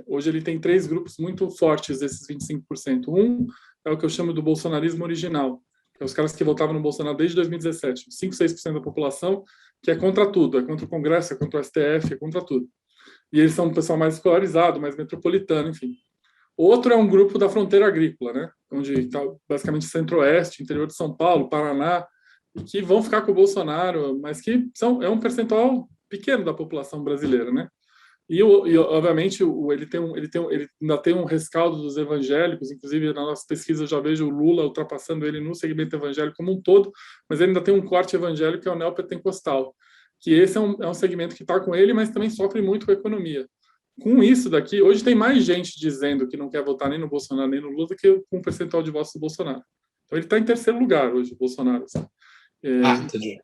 Hoje ele tem 3 grupos muito fortes desses 25%. Um é o que eu chamo do bolsonarismo original, que é os caras que votavam no Bolsonaro desde 2017, 5, 6% da população, que é contra tudo, é contra o Congresso, é contra o STF, é contra tudo. E eles são um pessoal mais escolarizado, mais metropolitano, enfim. Outro é um grupo da fronteira agrícola, né? Onde está basicamente centro-oeste, interior de São Paulo, Paraná, e que vão ficar com o Bolsonaro, mas que é um percentual pequeno da população brasileira, né? E obviamente ele ainda tem um rescaldo dos evangélicos, inclusive na nossa pesquisa eu já vejo o Lula ultrapassando ele no segmento evangélico como um todo, mas ele ainda tem um corte evangélico que é o neopentecostal, que esse é um segmento que está com ele, mas também sofre muito com a economia. Com isso daqui, hoje tem mais gente dizendo que não quer votar nem no Bolsonaro nem no Lula do que com o percentual de votos do Bolsonaro. Então ele está em terceiro lugar hoje, o Bolsonaro. Assim. Entendi.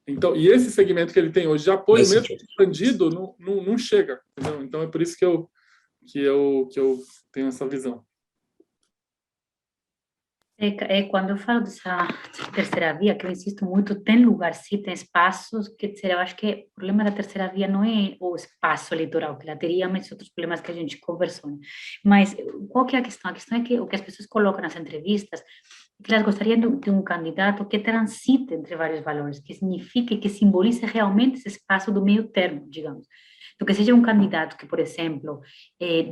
Então, e esse segmento que ele tem hoje de apoio, mesmo expandido, não chega. Entendeu? Então é por isso que eu tenho essa visão. Quando eu falo dessa terceira via, que eu insisto muito, tem lugar, sim, tem espaços, quer dizer, eu acho que o problema da terceira via não é o espaço eleitoral que ela teria, mas outros problemas que a gente conversou. Né? Mas qual que é a questão? A questão é que o que as pessoas colocam nas entrevistas é que elas gostariam de um candidato que transite entre vários valores, que signifique, que simbolize realmente esse espaço do meio termo, digamos. Então, que seja um candidato que, por exemplo,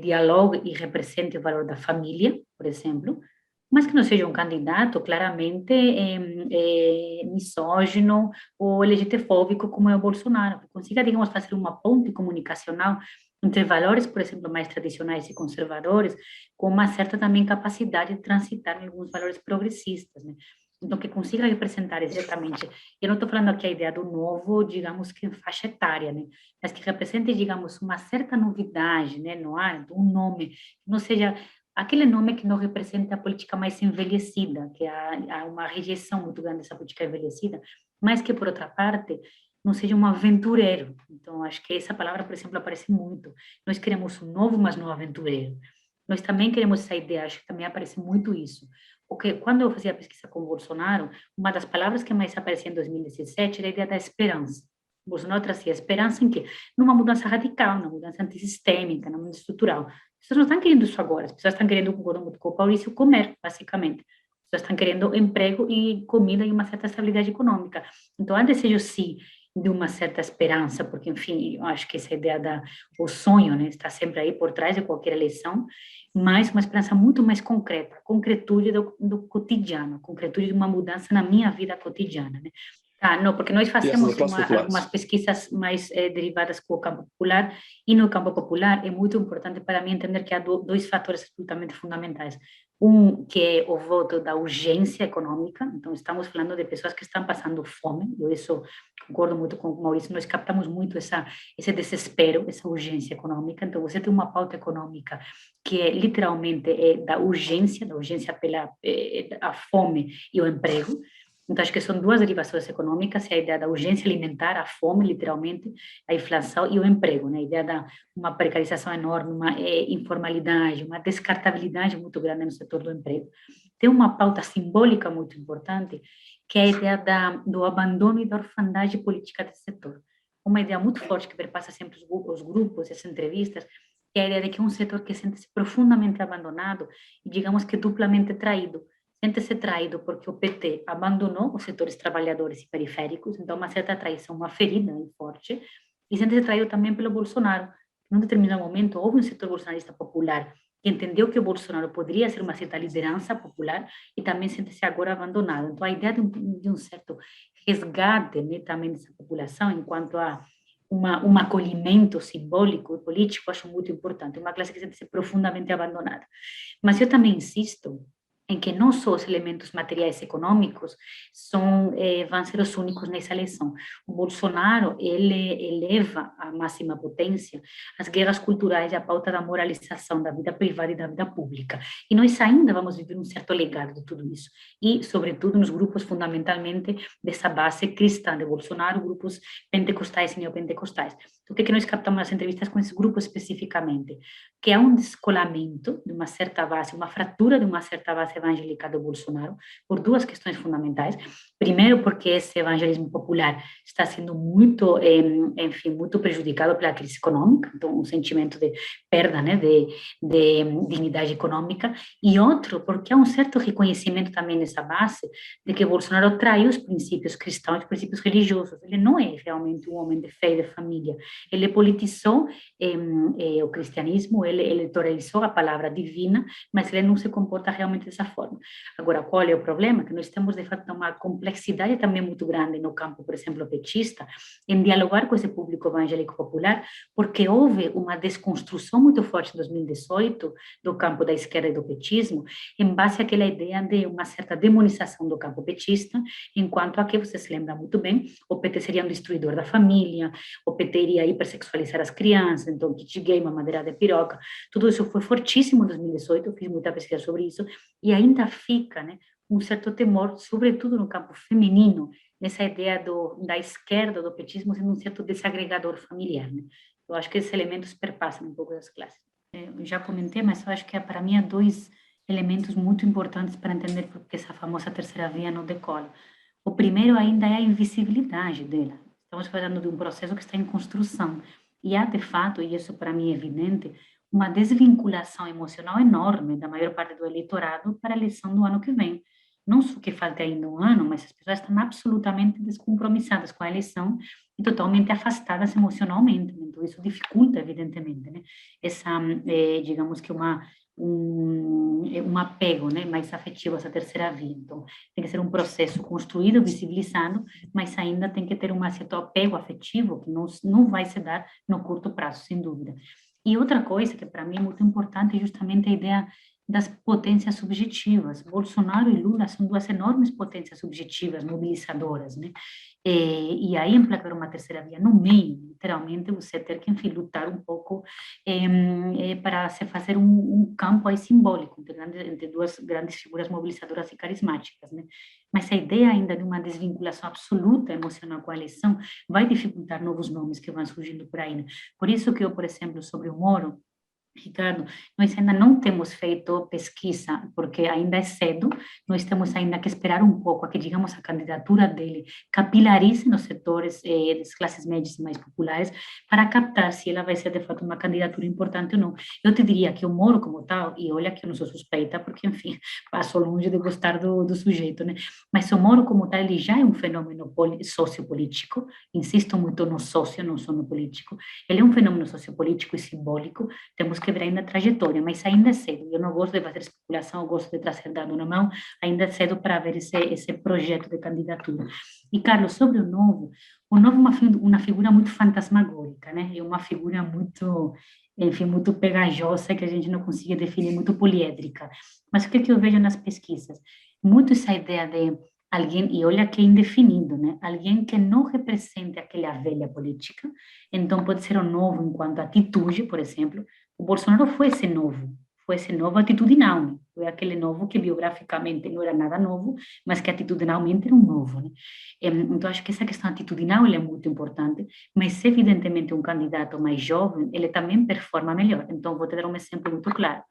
dialogue e represente o valor da família, por exemplo, mas que não seja um candidato claramente misógino ou LGBTfóbico como é o Bolsonaro, que consiga, digamos, fazer uma ponte comunicacional entre valores, por exemplo, mais tradicionais e conservadores, com uma certa também capacidade de transitar em alguns valores progressistas, né? então que consiga representar exatamente. Eu não estou falando aqui a ideia do novo, digamos que em faixa etária, né? Mas que represente, digamos, uma certa novidade, né, no ar, um nome, que não seja aquele nome que não representa a política mais envelhecida, que há uma rejeição muito grande dessa política envelhecida, mas que, por outra parte, não seja um aventureiro. Então, acho que essa palavra, por exemplo, aparece muito. Nós queremos um novo, mas não aventureiro. Nós também queremos essa ideia, acho que também aparece muito isso. Porque quando eu fazia a pesquisa com o Bolsonaro, uma das palavras que mais aparecia em 2017 era a ideia da esperança. O Bolsonaro trazia esperança em quê? Numa mudança radical, numa mudança antissistêmica, numa mudança estrutural. As pessoas não estão querendo isso agora, as pessoas estão querendo, concordo muito com o Maurício, comer, basicamente. As pessoas estão querendo emprego e comida e uma certa estabilidade econômica. Então, há desejo, sim, de uma certa esperança, porque, enfim, eu acho que essa ideia o sonho, né, está sempre aí por trás de qualquer eleição, mas uma esperança muito mais concreta, concretude do cotidiano, concretude de uma mudança na minha vida cotidiana, né? Ah, não, porque nós fazemos algumas pesquisas mais derivadas com o campo popular, e no campo popular é muito importante para mim entender que há dois fatores absolutamente fundamentais. Um, que é o voto da urgência econômica, então estamos falando de pessoas que estão passando fome, eu isso concordo muito com o Maurício, nós captamos muito esse desespero, essa urgência econômica, então você tem uma pauta econômica que é literalmente da urgência pela a fome e o emprego. Então, acho que são duas derivações econômicas, a ideia da urgência alimentar, a fome, literalmente, a inflação e o emprego, né? A ideia da uma precarização enorme, uma informalidade, uma descartabilidade muito grande no setor do emprego. Tem uma pauta simbólica muito importante, que é a ideia do abandono e da orfandade política desse setor. Uma ideia muito forte que perpassa sempre os grupos, as entrevistas, que é a ideia de que um setor que sente-se profundamente abandonado e, digamos que, duplamente traído. Sente-se traído porque o PT abandonou os setores trabalhadores e periféricos, então uma certa traição, uma ferida forte, e sente-se traído também pelo Bolsonaro. Num determinado momento, houve um setor bolsonarista popular que entendeu que o Bolsonaro poderia ser uma certa liderança popular e também sente-se agora abandonado. Então, a ideia de um certo resgate, né, também dessa população, enquanto a um acolhimento simbólico e político, acho muito importante. Uma classe que sente-se profundamente abandonada. Mas eu também insisto em que não só os elementos materiais econômicos vão ser os únicos nessa eleição. O Bolsonaro, ele eleva à máxima potência as guerras culturais e a pauta da moralização da vida privada e da vida pública. E nós ainda vamos viver um certo legado de tudo isso. E, sobretudo, nos grupos, fundamentalmente, dessa base cristã de Bolsonaro, grupos pentecostais e neopentecostais. Então, o que nós captamos nas entrevistas com esses grupos especificamente? Que há um descolamento de uma certa base, uma fratura de uma certa base evangélica do Bolsonaro, por duas questões fundamentais. Primeiro, porque esse evangelismo popular está sendo muito, enfim, muito prejudicado pela crise econômica, então um sentimento de perda, né, de dignidade econômica, e outro, porque há um certo reconhecimento também nessa base de que Bolsonaro traiu os princípios cristãos, os princípios religiosos. Ele não é realmente um homem de fé e de família. Ele politizou o cristianismo, ele eleitoralizou a palavra divina, mas ele não se comporta realmente dessa forma. Agora, qual é o problema? Que nós temos, de fato, uma complexidade também muito grande no campo, por exemplo, petista, em dialogar com esse público evangélico popular, porque houve uma desconstrução muito forte em 2018 do campo da esquerda e do petismo, em base àquela ideia de uma certa demonização do campo petista, enquanto aqui, você se lembra muito bem, o PT seria um destruidor da família, o PT iria hipersexualizar as crianças, então kit gay, mamadeira de piroca, tudo isso foi fortíssimo em 2018, eu fiz muita pesquisa sobre isso, e ainda fica, né, um certo temor, sobretudo no campo feminino, nessa ideia da esquerda, do petismo, sendo um certo desagregador familiar, né? Eu acho que esses elementos perpassam um pouco das classes. Eu já comentei, mas eu acho que para mim há dois elementos muito importantes para entender por que essa famosa terceira via não decola. O primeiro ainda é a invisibilidade dela. Estamos falando de um processo que está em construção. E há, de fato, e isso para mim é evidente, uma desvinculação emocional enorme da maior parte do eleitorado para a eleição do ano que vem. Não só que falte ainda um ano, mas as pessoas estão absolutamente descompromissadas com a eleição e totalmente afastadas emocionalmente. Então, isso dificulta, evidentemente, né? Essa, digamos que um apego, né, mais afetivo a essa terceira via. Então, tem que ser um processo construído, visibilizado, mas ainda tem que ter um certo apego afetivo que não vai se dar no curto prazo, sem dúvida. E outra coisa que para mim é muito importante é justamente a ideia das potências subjetivas. Bolsonaro e Lula são duas enormes potências subjetivas, mobilizadoras, né? E aí emplacar uma terceira via no meio, literalmente, você ter que, enfim, lutar um pouco para se fazer um campo aí simbólico entre duas grandes figuras mobilizadoras e carismáticas, né? Mas a ideia ainda de uma desvinculação absoluta emocional com a eleição vai dificultar novos nomes que vão surgindo por aí, né? Por isso que eu, por exemplo, sobre o Moro, Ricardo, nós ainda não temos feito pesquisa, porque ainda é cedo, nós temos ainda que esperar um pouco a que, digamos, a candidatura dele capilarize nos setores das classes médias e mais populares, para captar se ela vai ser, de fato, uma candidatura importante ou não. Eu te diria que o Moro, como tal, e olha que eu não sou suspeita, porque, enfim, passo longe de gostar do sujeito, né? Mas o Moro, como tal, ele já é um fenômeno sociopolítico, insisto muito no sócio, não só no político, ele é um fenômeno sociopolítico e simbólico, temos que ver ainda a trajetória, mas ainda é cedo. Eu não gosto de fazer especulação, eu gosto de trazer dado na mão, ainda é cedo para ver esse projeto de candidatura. E, Carlos, sobre o Novo é uma figura muito fantasmagórica, né? É uma figura muito, enfim, muito pegajosa, que a gente não consegue definir, muito poliédrica. Mas o que eu vejo nas pesquisas? Muito essa ideia de alguém, e olha que é indefinido, né? Alguém que não represente aquela velha política, então pode ser o novo enquanto atitude, por exemplo. O Bolsonaro foi esse novo atitudinal, né? Foi aquele novo que biograficamente não era nada novo, mas que atitudinalmente era um novo, né? Então, acho que essa questão atitudinal é muito importante, mas evidentemente um candidato mais jovem, ele também performa melhor. Então, vou te dar um exemplo muito claro.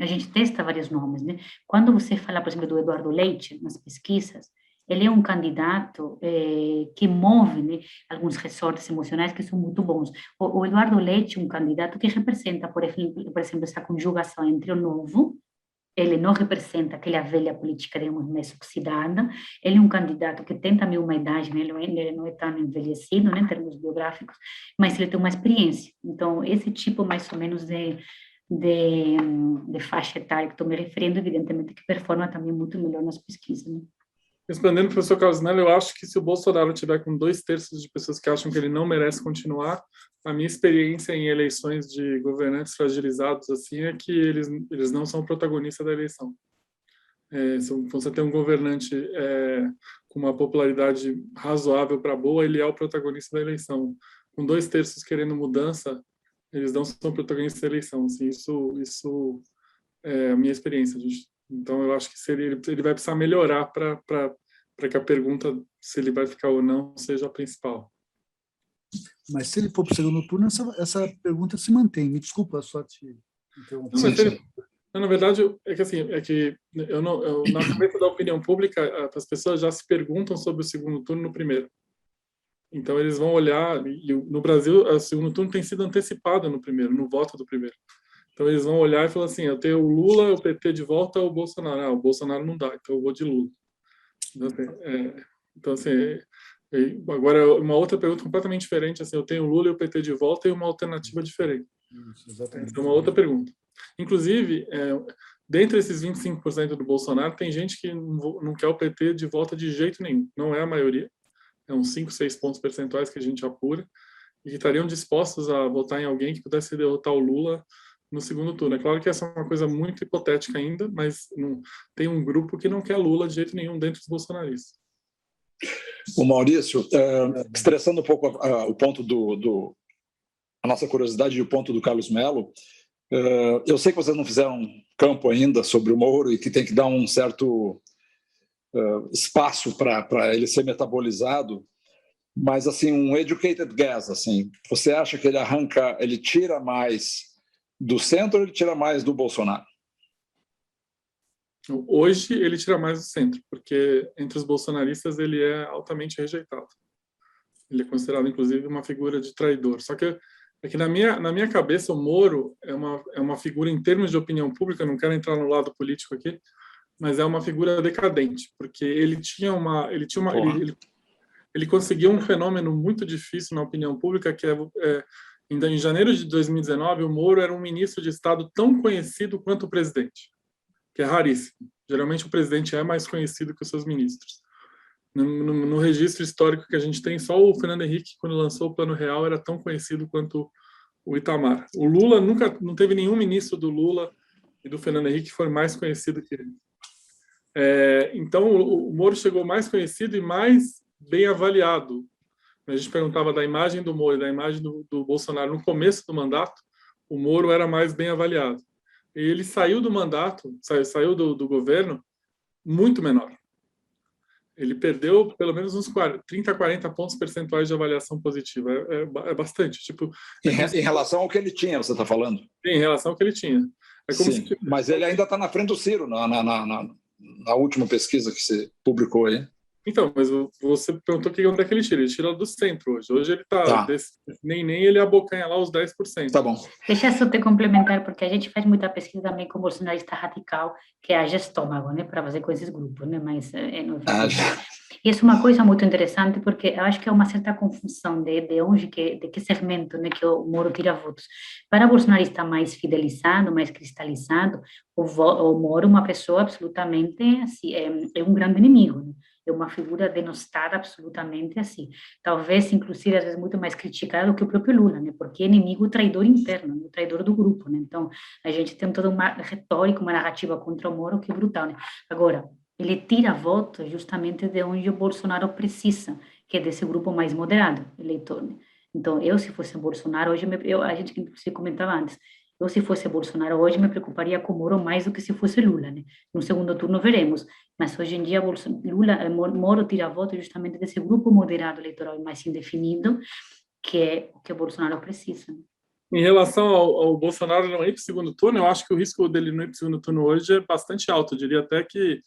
A gente testa vários nomes, né? Quando você fala, por exemplo, do Eduardo Leite, nas pesquisas, ele é um candidato que move, né, alguns resortes emocionais que são muito bons. O Eduardo Leite é um candidato que representa, por exemplo, essa conjugação entre o novo, ele não representa aquela velha política, digamos, mais oxidada, ele é um candidato que tem também uma idade, né, ele não é tão envelhecido, né, em termos biográficos, mas ele tem uma experiência. Então, esse tipo, mais ou menos, de faixa etária que estou me referindo, evidentemente, que performa também muito melhor nas pesquisas, né? Respondendo ao professor Carlos Mello, eu acho que se o Bolsonaro tiver com 2/3 de pessoas que acham que ele não merece continuar, a minha experiência em eleições de governantes fragilizados assim é que eles não são protagonistas da eleição. Se você tem um governante com uma popularidade razoável para boa, ele é o protagonista da eleição. Com 2/3 querendo mudança, eles não são protagonistas da eleição. Assim, isso é a minha experiência, gente. Então, eu acho que ele vai precisar melhorar para que a pergunta, se ele vai ficar ou não, seja a principal. Mas se ele for para o segundo turno, essa pergunta se mantém. Me desculpa só te interromper. Na verdade, na cabeça da opinião pública, as pessoas já se perguntam sobre o segundo turno no primeiro. Então, eles vão olhar, e no Brasil, o segundo turno tem sido antecipado no primeiro, no voto do primeiro. Então, eles vão olhar e falar assim, eu tenho o Lula, o PT de volta ou o Bolsonaro? O Bolsonaro não dá, então eu vou de Lula. Então, assim, agora, uma outra pergunta completamente diferente, assim, eu tenho o Lula e o PT de volta e uma alternativa diferente. Então, uma outra pergunta. Inclusive, dentre esses 25% do Bolsonaro, tem gente que não quer o PT de volta de jeito nenhum. Não é a maioria. É uns 5, 6 pontos percentuais que a gente apura e que estariam dispostos a votar em alguém que pudesse derrotar o Lula no segundo turno. É claro que essa é uma coisa muito hipotética ainda, mas tem um grupo que não quer Lula de jeito nenhum dentro dos bolsonaristas. O Maurício, estressando um pouco o ponto a nossa curiosidade e o ponto do Carlos Mello, eu sei que vocês não fizeram campo ainda sobre o Moro e que tem que dar um certo espaço para ele ser metabolizado, mas assim, um educated guess, assim, você acha que ele tira mais do centro ou ele tira mais do Bolsonaro? Hoje ele tira mais do centro, porque entre os bolsonaristas ele é altamente rejeitado. Ele é considerado, inclusive, uma figura de traidor. Só que na minha cabeça o Moro é uma figura em termos de opinião pública, não quero entrar no lado político aqui, mas é uma figura decadente, porque ele conseguiu um fenômeno muito difícil na opinião pública, que em janeiro de 2019, o Moro era um ministro de Estado tão conhecido quanto o presidente, que é raríssimo. Geralmente o presidente é mais conhecido que os seus ministros. No registro histórico que a gente tem, só o Fernando Henrique, quando lançou o Plano Real, era tão conhecido quanto o Itamar. O Lula não teve nenhum ministro do Lula e do Fernando Henrique foi mais conhecido que ele. Então, o Moro chegou mais conhecido e mais bem avaliado. A gente perguntava da imagem do Moro e da imagem do Bolsonaro no começo do mandato, o Moro era mais bem avaliado. E ele saiu do mandato, saiu do governo muito menor. Ele perdeu pelo menos uns 30, 40 pontos percentuais de avaliação positiva. É bastante. Tipo, em relação ao que ele tinha, você está falando? Em relação ao que ele tinha. Sim, mas ele ainda está na frente do Ciro, na última pesquisa que você publicou aí. Então, mas você perguntou onde é que ele tira. Ele tira do centro hoje. Hoje ele está... Nem ele abocanha lá os 10%. Tá bom. Deixa eu só te complementar, porque a gente faz muita pesquisa também com bolsonarista radical, que haja estômago, né, para fazer com esses grupos, né, mas não é E isso é uma coisa muito interessante, porque eu acho que é uma certa confusão de onde, de que segmento, né, que o Moro tira votos. Para o bolsonarista mais fidelizado, mais cristalizado, o Moro é uma pessoa absolutamente, assim, é um grande inimigo, né? É uma figura denostada absolutamente assim. Talvez, inclusive, às vezes muito mais criticada do que o próprio Lula, né? Porque é inimigo traidor interno, né? Traidor do grupo, né? Então, a gente tem toda uma retórica, uma narrativa contra o Moro que é brutal, né? Agora, ele tira votos justamente de onde o Bolsonaro precisa, que é desse grupo mais moderado, eleitor, né? Então, eu, se fosse Bolsonaro, hoje, a gente inclusive comentava antes, eu, se fosse Bolsonaro hoje, me preocuparia com o Moro mais do que se fosse Lula, né? No segundo turno veremos, mas hoje em dia Moro tira voto justamente desse grupo moderado eleitoral mais indefinido, que é o que o Bolsonaro precisa, né? Em relação ao Bolsonaro não ir para o segundo turno, eu acho que o risco dele não ir para o segundo turno hoje é bastante alto. Eu diria até que,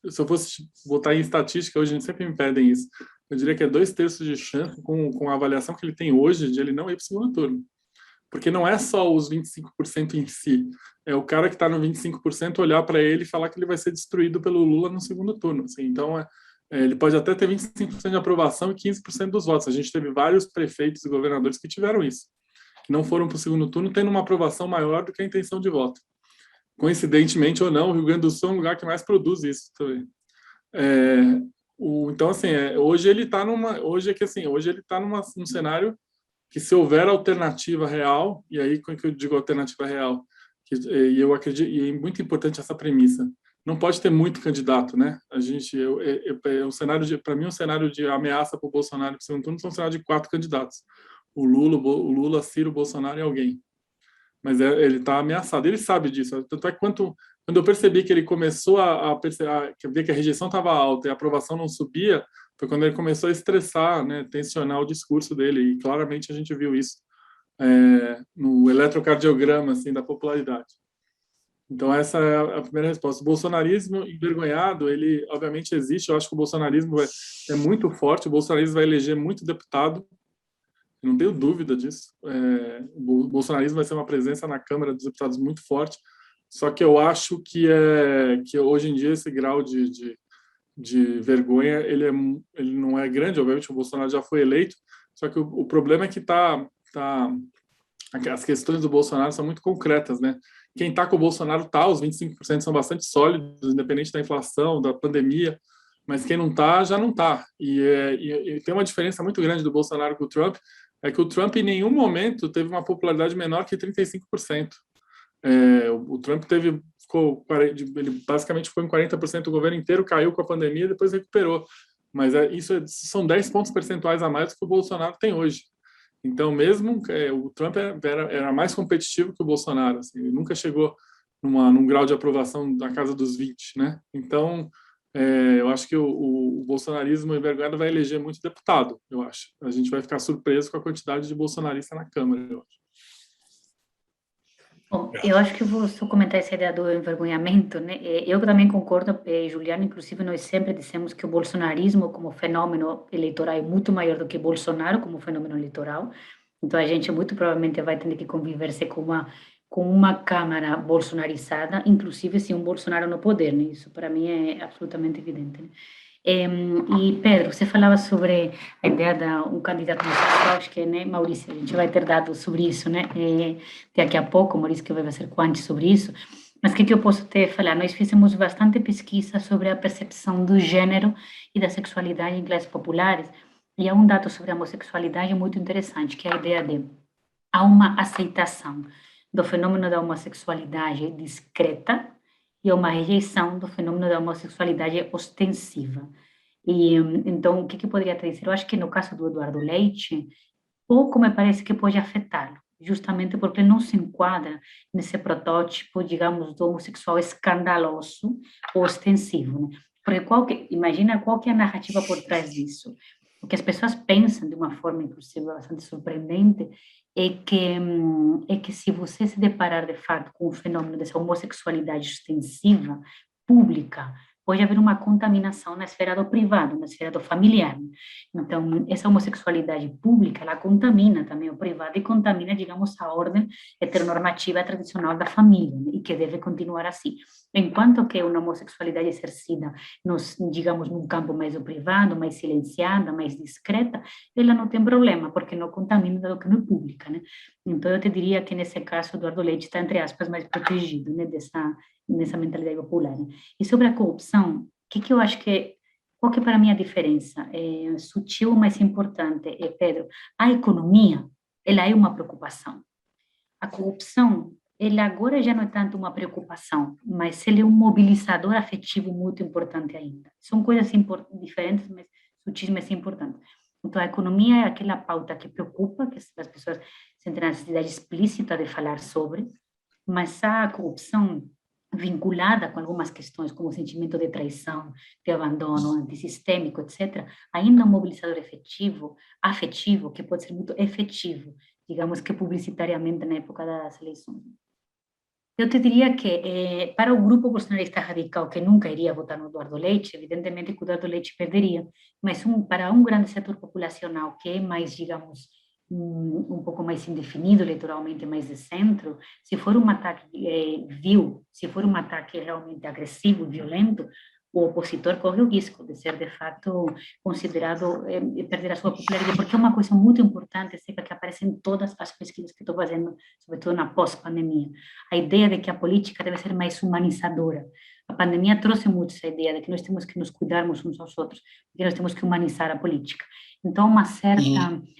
se eu fosse botar em estatística, hoje a gente sempre me pedem isso, eu diria que é 2/3 de chance, com a avaliação que ele tem hoje, de ele não ir para o segundo turno. Porque não é só os 25% em si, é o cara que está no 25% olhar para ele e falar que ele vai ser destruído pelo Lula no segundo turno. Assim. Então, ele pode até ter 25% de aprovação e 15% dos votos. A gente teve vários prefeitos e governadores que tiveram isso, que não foram para o segundo turno tendo uma aprovação maior do que a intenção de voto. Coincidentemente ou não, o Rio Grande do Sul é um lugar que mais produz isso também. Então, assim, hoje ele está num cenário que, se houver alternativa real, e aí com que eu digo alternativa real, e eu acredito, e é muito importante essa premissa, não pode ter muito candidato, né? Um cenário para mim, um cenário de ameaça para o Bolsonaro no segundo turno são um cenário de 4 candidatos: o Lula, Ciro, Bolsonaro e alguém. Mas ele está ameaçado, ele sabe disso. Tanto é que quando eu percebi que ele começou a ver que a rejeição estava alta e a aprovação não subia, foi quando ele começou a estressar, né, tensionar o discurso dele, e claramente a gente viu isso no eletrocardiograma assim, da popularidade. Então, essa é a primeira resposta. O bolsonarismo envergonhado, ele obviamente existe. Eu acho que o bolsonarismo é muito forte, o bolsonarismo vai eleger muito deputado, eu não tenho dúvida disso. O bolsonarismo vai ser uma presença na Câmara dos Deputados muito forte, só que eu acho que hoje em dia esse grau de vergonha ele não é grande. Obviamente o Bolsonaro já foi eleito, só que o problema é que as questões do Bolsonaro são muito concretas, né? Quem está com o Bolsonaro os 25% são bastante sólidos, independente da inflação, da pandemia, mas quem não está, já não está. E tem uma diferença muito grande do Bolsonaro com o Trump, é que o Trump em nenhum momento teve uma popularidade menor que 35%. O Trump ele basicamente ficou em 40% do governo inteiro, caiu com a pandemia e depois recuperou. Mas são 10 pontos percentuais a mais do que o Bolsonaro tem hoje. Então, mesmo o Trump era mais competitivo que o Bolsonaro. Assim, ele nunca chegou num grau de aprovação na casa dos 20%, né? Então, eu acho que o bolsonarismo envergonhado vai eleger muito deputado, eu acho. A gente vai ficar surpreso com a quantidade de bolsonaristas na Câmara, eu acho. Bom, eu acho que vou só comentar essa ideia do envergonhamento, né? Eu também concordo, Juliano, inclusive nós sempre dizemos que o bolsonarismo como fenômeno eleitoral é muito maior do que Bolsonaro como fenômeno eleitoral, então a gente muito provavelmente vai ter que conviver-se com uma Câmara bolsonarizada, inclusive se um Bolsonaro no poder, né? Isso para mim é absolutamente evidente, né? E Pedro, você falava sobre a ideia de um candidato nacional, acho que, né, Maurício, a gente vai ter dados sobre isso, né, daqui a pouco, Maurício que vai fazer quanti sobre isso, mas o que eu posso te falar? Nós fizemos bastante pesquisa sobre a percepção do gênero e da sexualidade em classes populares, e há um dado sobre a homossexualidade muito interessante, que é a ideia de há uma aceitação do fenômeno da homossexualidade discreta e uma rejeição do fenômeno da homossexualidade ostensiva. E, então, o que eu poderia dizer? Eu acho que no caso do Eduardo Leite, pouco me parece que pode afetá-lo, justamente porque ele não se enquadra nesse protótipo, digamos, do homossexual escandaloso ou ostensivo, né? Porque imagina qual que é a narrativa por trás disso. O que as pessoas pensam de uma forma, inclusive, bastante surpreendente, é que se você se deparar, de fato, com o fenômeno dessa homossexualidade ostensiva, pública, pode haver uma contaminação na esfera do privado, na esfera do familiar. Então, essa homossexualidade pública, ela contamina também o privado e contamina, digamos, a ordem heteronormativa tradicional da família, né? E que deve continuar assim. Enquanto que uma homossexualidade exercida, digamos, num campo mais do privado, mais silenciada, mais discreta, ela não tem problema, porque não contamina do que não é pública, né? Então, eu te diria que, nesse caso, Eduardo Leite está, entre aspas, mais protegido, né, nessa mentalidade popular, né? E sobre a corrupção, o que eu acho que, qual que é para mim a diferença? É sutil, mas importante, Pedro. A economia, ela é uma preocupação. A corrupção, ela agora já não é tanto uma preocupação, mas ele é um mobilizador afetivo muito importante ainda. São coisas diferentes, mas sutis, mas importantes. Então, a economia é aquela pauta que preocupa, que as pessoas sentem a necessidade explícita de falar sobre, mas a corrupção, vinculada com algumas questões, como o sentimento de traição, de abandono, antissistêmico, etc., ainda é um mobilizador afetivo, que pode ser muito efetivo, digamos que publicitariamente na época das eleições. Eu te diria que, para o grupo bolsonarista radical, que nunca iria votar no Eduardo Leite, evidentemente que o Eduardo Leite perderia, mas para um grande setor populacional que é mais, digamos, um pouco mais indefinido eleitoralmente, mais de centro, se for um ataque se for um ataque realmente agressivo, violento, o opositor corre o risco de ser, de fato, considerado perder a sua popularidade, porque é uma coisa muito importante, Seca, que aparece em todas as pesquisas que estou fazendo, sobretudo na pós-pandemia, a ideia de que a política deve ser mais humanizadora. A pandemia trouxe muito essa ideia de que nós temos que nos cuidarmos uns aos outros, que nós temos que humanizar a política. Então,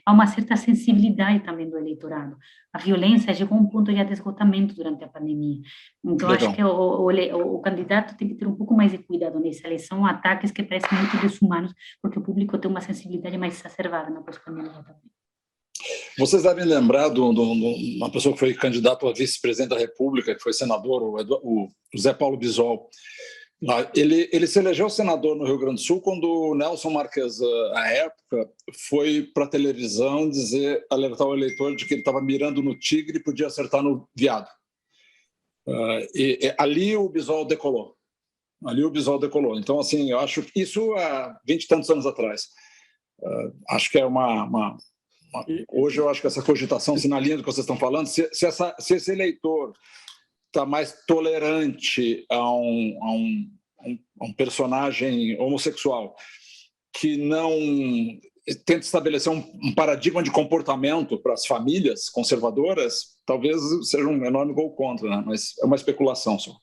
há uma certa sensibilidade também do eleitorado. A violência chegou a um ponto já de esgotamento durante a pandemia. Então, acho que o candidato tem que ter um pouco mais de cuidado nessa eleição, ataques que parecem muito desumanos, porque o público tem uma sensibilidade mais exacerbada na pós-pandemia também. Vocês devem lembrar de uma pessoa que foi candidato a vice-presidente da República, que foi senador, o José Paulo Bisol. Ele se elegeu senador no Rio Grande do Sul quando o Nelson Marques, à época, foi para a televisão alertar o eleitor de que ele estava mirando no tigre e podia acertar no veado. Ali o Bisol decolou. Então, assim, eu acho que isso há 20 e tantos anos atrás. Acho que é hoje eu acho que essa cogitação, se na linha do que vocês estão falando, se esse eleitor está mais tolerante a um personagem homossexual que não tenta estabelecer um paradigma de comportamento para as famílias conservadoras, talvez seja um enorme gol contra, né? Mas é uma especulação só.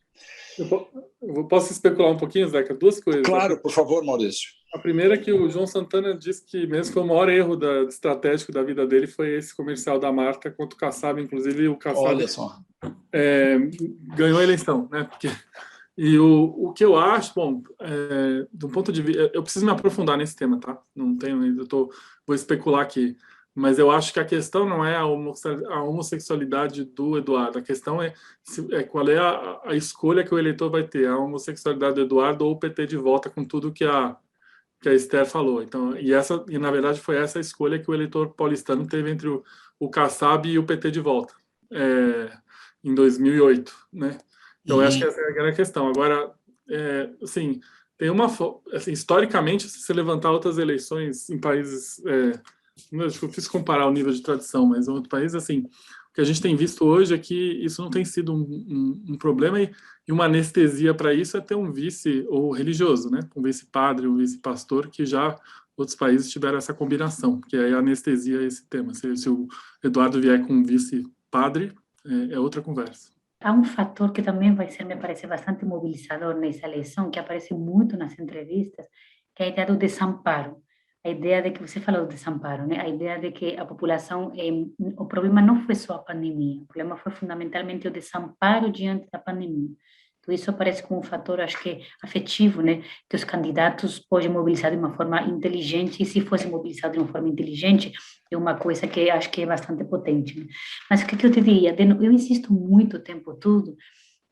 Eu posso especular um pouquinho, Zeca? Duas coisas. Claro, por favor, Maurício. A primeira é que o João Santana disse que mesmo foi o maior erro estratégico da vida dele foi esse comercial da marca contra o Kassab, inclusive o Kassab Olha só. Ganhou a eleição, né? E o que eu acho, bom, do ponto de vista, eu preciso me aprofundar nesse tema, tá? Não tenho, vou especular aqui, mas eu acho que a questão não é a homossexualidade do Eduardo, a questão é qual é a escolha que o eleitor vai ter, a homossexualidade do Eduardo ou o PT de volta, com tudo que a Esther falou. Então, e na verdade foi essa a escolha que o eleitor paulistano teve entre o Kassab e o PT de volta, em 2008, né? Então, eu acho que essa é a grande questão. Agora, assim, tem assim, historicamente, se você levantar outras eleições em países, eu fiz comparar o nível de tradição, mas em outro país, assim, o que a gente tem visto hoje é que isso não tem sido um problema e uma anestesia para isso é ter um vice ou religioso, né? Um vice-padre, um vice-pastor, que já outros países tiveram essa combinação, que aí anestesia esse tema. Se o Eduardo vier com um vice-padre, é outra conversa. Há um fator que também vai ser, me parece, bastante mobilizador nessa eleição, que aparece muito nas entrevistas, que é a ideia do desamparo. A ideia de que você falou do desamparo, né? A ideia de que a população o problema não foi só a pandemia, o problema foi fundamentalmente o desamparo diante da pandemia. Então, isso aparece como um fator, acho que afetivo, né, que os candidatos podem mobilizar de uma forma inteligente, e se fosse mobilizado de uma forma inteligente, é uma coisa que acho que é bastante potente, né? Mas o que eu te diria? Eu insisto muito o tempo todo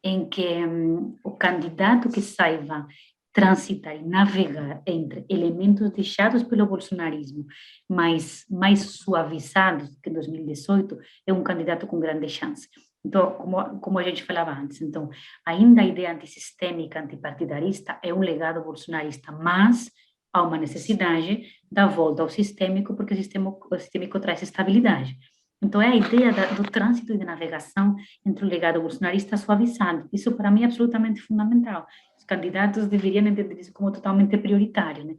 em que o candidato que saiba transitar e navegar entre elementos deixados pelo bolsonarismo, mais suavizados que em 2018, é um candidato com grande chance. Então, como a gente falava antes, então, ainda a ideia antissistêmica, antipartidarista é um legado bolsonarista, mas há uma necessidade da volta ao sistêmico, porque o sistêmico traz estabilidade. Então, é a ideia do trânsito e da navegação entre o legado bolsonarista suavizado. Isso, para mim, é absolutamente fundamental. Os candidatos deveriam entender isso como totalmente prioritário, né?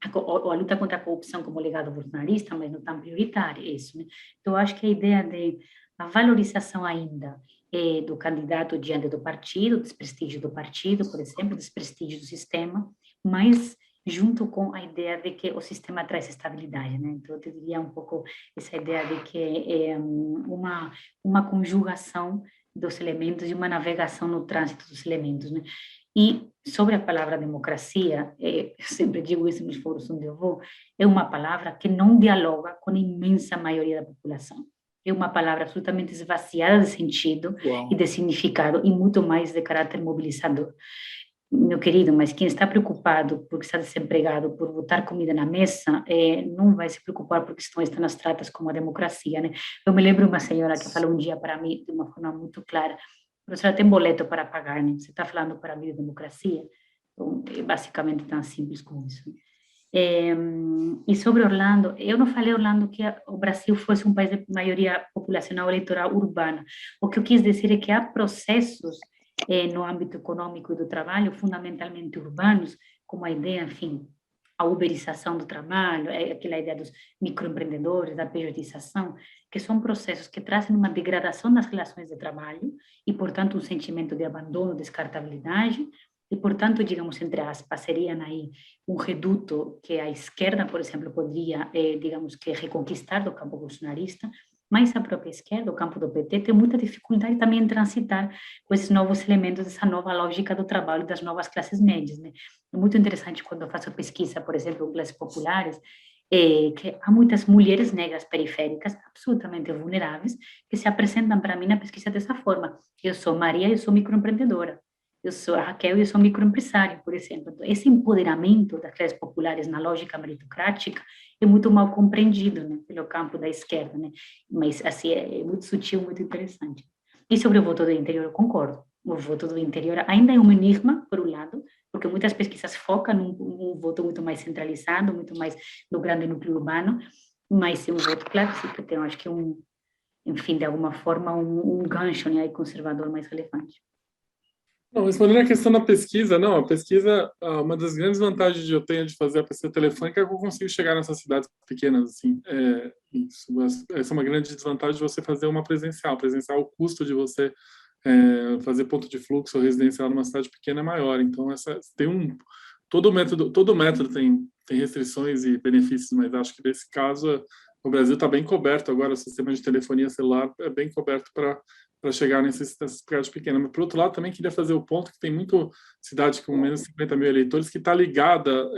A luta contra a corrupção como legado bolsonarista, mas não tão prioritário, isso, né? Então, eu acho que a ideia de a valorização ainda do candidato diante do partido, desprestígio do partido, por exemplo, desprestígio do sistema, mas junto com a ideia de que o sistema traz estabilidade, né? Então, eu diria um pouco essa ideia de que é uma conjugação dos elementos e uma navegação no trânsito dos elementos, né? E sobre a palavra democracia, eu sempre digo isso nos fóruns onde eu vou, é uma palavra que não dialoga com a imensa maioria da população. É uma palavra absolutamente esvaziada de sentido e de significado e muito mais de caráter mobilizador. Meu querido, mas quem está preocupado porque está desempregado, por botar comida na mesa, não vai se preocupar por questões tão abstratas como a democracia, né? Eu me lembro de uma senhora que falou um dia para mim, de uma forma muito clara: professora, tem boleto para pagar, né? Você está falando para mim de democracia? Então, é basicamente tão simples como isso. E sobre Orlando, eu não falei, Orlando, que o Brasil fosse um país de maioria populacional eleitoral urbana. O que eu quis dizer é que há processos no âmbito econômico e do trabalho, fundamentalmente urbanos, como a ideia, enfim, a uberização do trabalho, aquela ideia dos microempreendedores, da pejotização, que são processos que trazem uma degradação das relações de trabalho e, portanto, um sentimento de abandono, descartabilidade, e, portanto, digamos, entre aspas, seriam aí um reduto que a esquerda, por exemplo, poderia, digamos, que reconquistar do campo bolsonarista, mas a própria esquerda, o campo do PT, tem muita dificuldade também em transitar com esses novos elementos, dessa nova lógica do trabalho das novas classes médias, né? É muito interessante quando eu faço pesquisa, por exemplo, em classes populares, que há muitas mulheres negras periféricas, absolutamente vulneráveis, que se apresentam para mim na pesquisa dessa forma: eu sou Maria, eu sou microempreendedora. Eu sou a Raquel e eu sou microempresária, por exemplo. Então, esse empoderamento das classes populares na lógica meritocrática é muito mal compreendido, né, pelo campo da esquerda, né? Mas, assim, é muito sutil, muito interessante. E sobre o voto do interior, eu concordo. O voto do interior ainda é um enigma, por um lado, porque muitas pesquisas focam num voto muito mais centralizado, muito mais no grande núcleo urbano, mas é um voto, claro, sim, que tem, acho que enfim, de alguma forma, um gancho, né, conservador mais relevante. Não, respondendo a questão da pesquisa, não, a pesquisa, uma das grandes vantagens que eu tenho de fazer a pesquisa telefônica é que eu consigo chegar nessas cidades pequenas, assim, essa é uma grande desvantagem de você fazer uma presencial. O custo de você fazer ponto de fluxo residencial numa cidade pequena é maior, então todo método tem restrições e benefícios, mas acho que nesse caso o Brasil está bem coberto agora, o sistema de telefonia celular é bem coberto para chegar nessas cidades pequenas. Mas, por outro lado, também queria fazer o ponto que tem muito cidade com menos de 50 mil eleitores que está ligada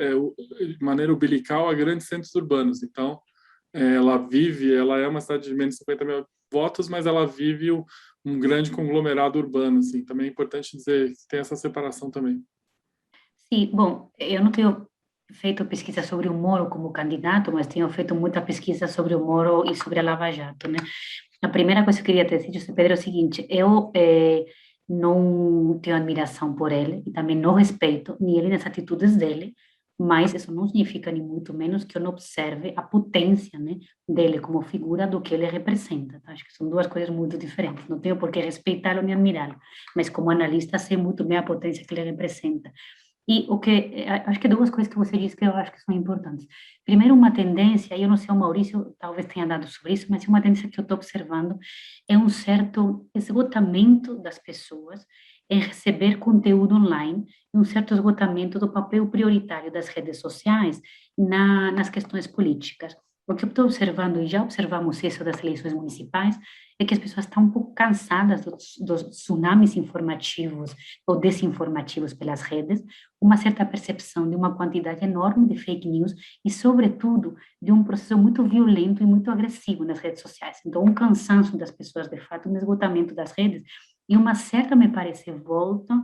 de maneira umbilical a grandes centros urbanos. Então, ela é uma cidade de menos de 50 mil votos, mas ela vive um grande conglomerado urbano. Assim. Também é importante dizer que tem essa separação também. Sim, bom, eu não tenho feito pesquisa sobre o Moro como candidato, mas tenho feito muita pesquisa sobre o Moro e sobre a Lava Jato, né? A primeira coisa que eu queria te dizer, José Pedro, é o seguinte: eu não tenho admiração por ele e também não respeito nem ele nas atitudes dele, mas isso não significa nem muito menos que eu não observe a potência, né, dele como figura do que ele representa. Tá? Acho que são duas coisas muito diferentes. Não tenho por que respeitá-lo nem admirá-lo, mas como analista sei muito bem a potência que ele representa. E acho que duas coisas que você disse que eu acho que são importantes. Primeiro, uma tendência, eu não sei, o Maurício talvez tenha dado sobre isso, mas uma tendência que eu estou observando é um certo esgotamento das pessoas em receber conteúdo online, e um certo esgotamento do papel prioritário das redes sociais nas questões políticas. O que eu estou observando, e já observamos isso das eleições municipais, é que as pessoas estão um pouco cansadas dos tsunamis informativos ou desinformativos pelas redes, uma certa percepção de uma quantidade enorme de fake news e, sobretudo, de um processo muito violento e muito agressivo nas redes sociais. Então, um cansaço das pessoas, de fato, um esgotamento das redes e uma certa, me parece, volta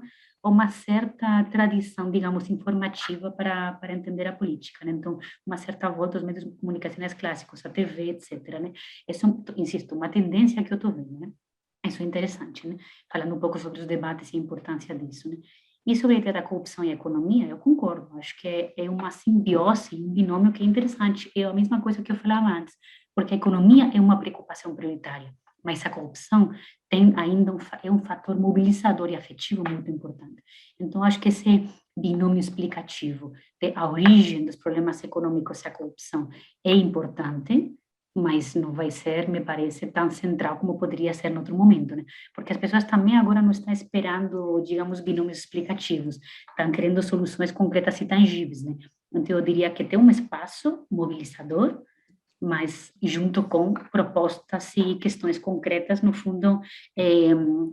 a uma certa tradição, digamos, informativa para entender a política, né? Então, uma certa volta aos meios de comunicações clássicos, a TV, etc., né? Isso, insisto, uma tendência que eu estou vendo, né? Isso é interessante, né? Falando um pouco sobre os debates e a importância disso, né? E sobre a ideia da corrupção e a economia, eu concordo, acho que é uma simbiose, um binômio que é interessante, é a mesma coisa que eu falava antes, porque a economia é uma preocupação prioritária, mas a corrupção tem ainda é um fator mobilizador e afetivo muito importante. Então, acho que esse binômio explicativo a origem dos problemas econômicos e a corrupção é importante, mas não vai ser, me parece, tão central como poderia ser em outro momento, né? Porque as pessoas também agora não estão esperando, digamos, binômios explicativos, estão querendo soluções concretas e tangíveis, né? Então, eu diria que tem um espaço mobilizador, mas junto com propostas e questões concretas, no fundo,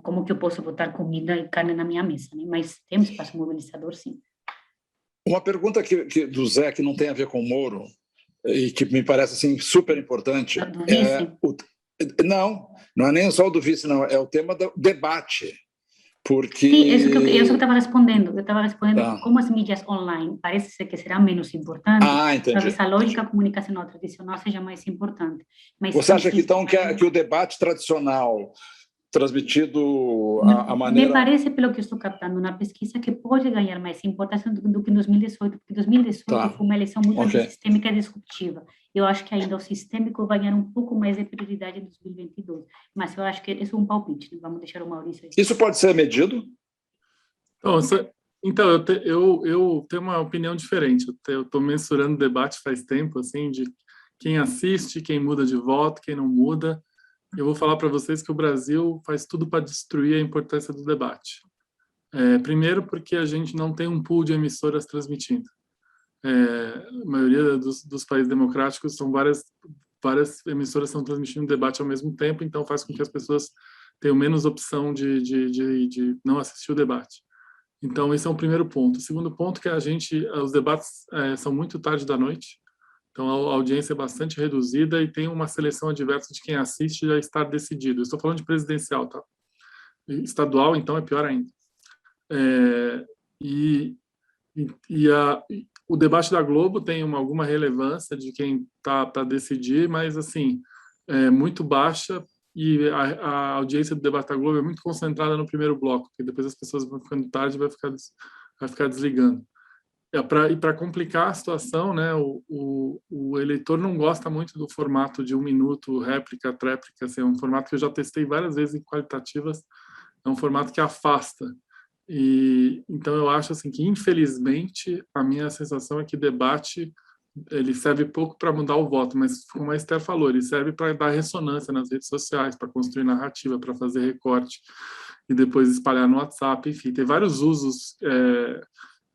como que eu posso botar comida e carne na minha mesa, né? Mas tem um espaço mobilizador, sim. Uma pergunta do Zé, que não tem a ver com o Moro, e que me parece assim, super importante. Do vice? Não é nem só o do vice, não, é o tema do debate. Porque... Sim, isso que eu estava respondendo. Eu estava respondendo como as mídias online parece ser que será menos importante, entendi. talvez a lógica comunicacional tradicional seja mais importante. Mas, você acha que, então, que o debate tradicional transmitido a maneira... Me parece, pelo que eu estou captando na pesquisa, que pode ganhar mais importância do que em 2018, porque 2018 foi uma eleição muito antissistêmica e disruptiva. Eu acho que ainda o sistêmico vai ganhar um pouco mais de prioridade em 2022. Mas eu acho que isso é um palpite, né? Vamos deixar o Maurício aí. Isso pode ser medido? Então, eu tenho uma opinião diferente. Eu estou mensurando debate faz tempo, assim, de quem assiste, quem muda de voto, quem não muda. Eu vou falar para vocês que o Brasil faz tudo para destruir a importância do debate. Primeiro, porque a gente não tem um pool de emissoras transmitindo. A maioria dos países democráticos são várias emissoras estão transmitindo debate ao mesmo tempo, então faz com que as pessoas tenham menos opção de não assistir o debate. Então, esse é um primeiro ponto. O segundo ponto é que os debates são muito tarde da noite, então a audiência é bastante reduzida e tem uma seleção adversa de quem assiste já está decidido. Eu estou falando de presidencial, tá? Estadual, então, é pior ainda. O debate da Globo tem alguma relevância de quem está para decidir, mas, assim, é muito baixa e a audiência do debate da Globo é muito concentrada no primeiro bloco, porque depois as pessoas vão ficando tarde e vai ficar desligando. E para complicar a situação, né, o eleitor não gosta muito do formato de 1 minuto, réplica, tréplica, assim, é um formato que eu já testei várias vezes em qualitativas, é um formato que afasta. Então eu acho assim que, infelizmente, a minha sensação é que debate ele serve pouco para mudar o voto, mas como a Esther falou, ele serve para dar ressonância nas redes sociais, para construir narrativa, para fazer recorte e depois espalhar no WhatsApp, enfim, tem vários usos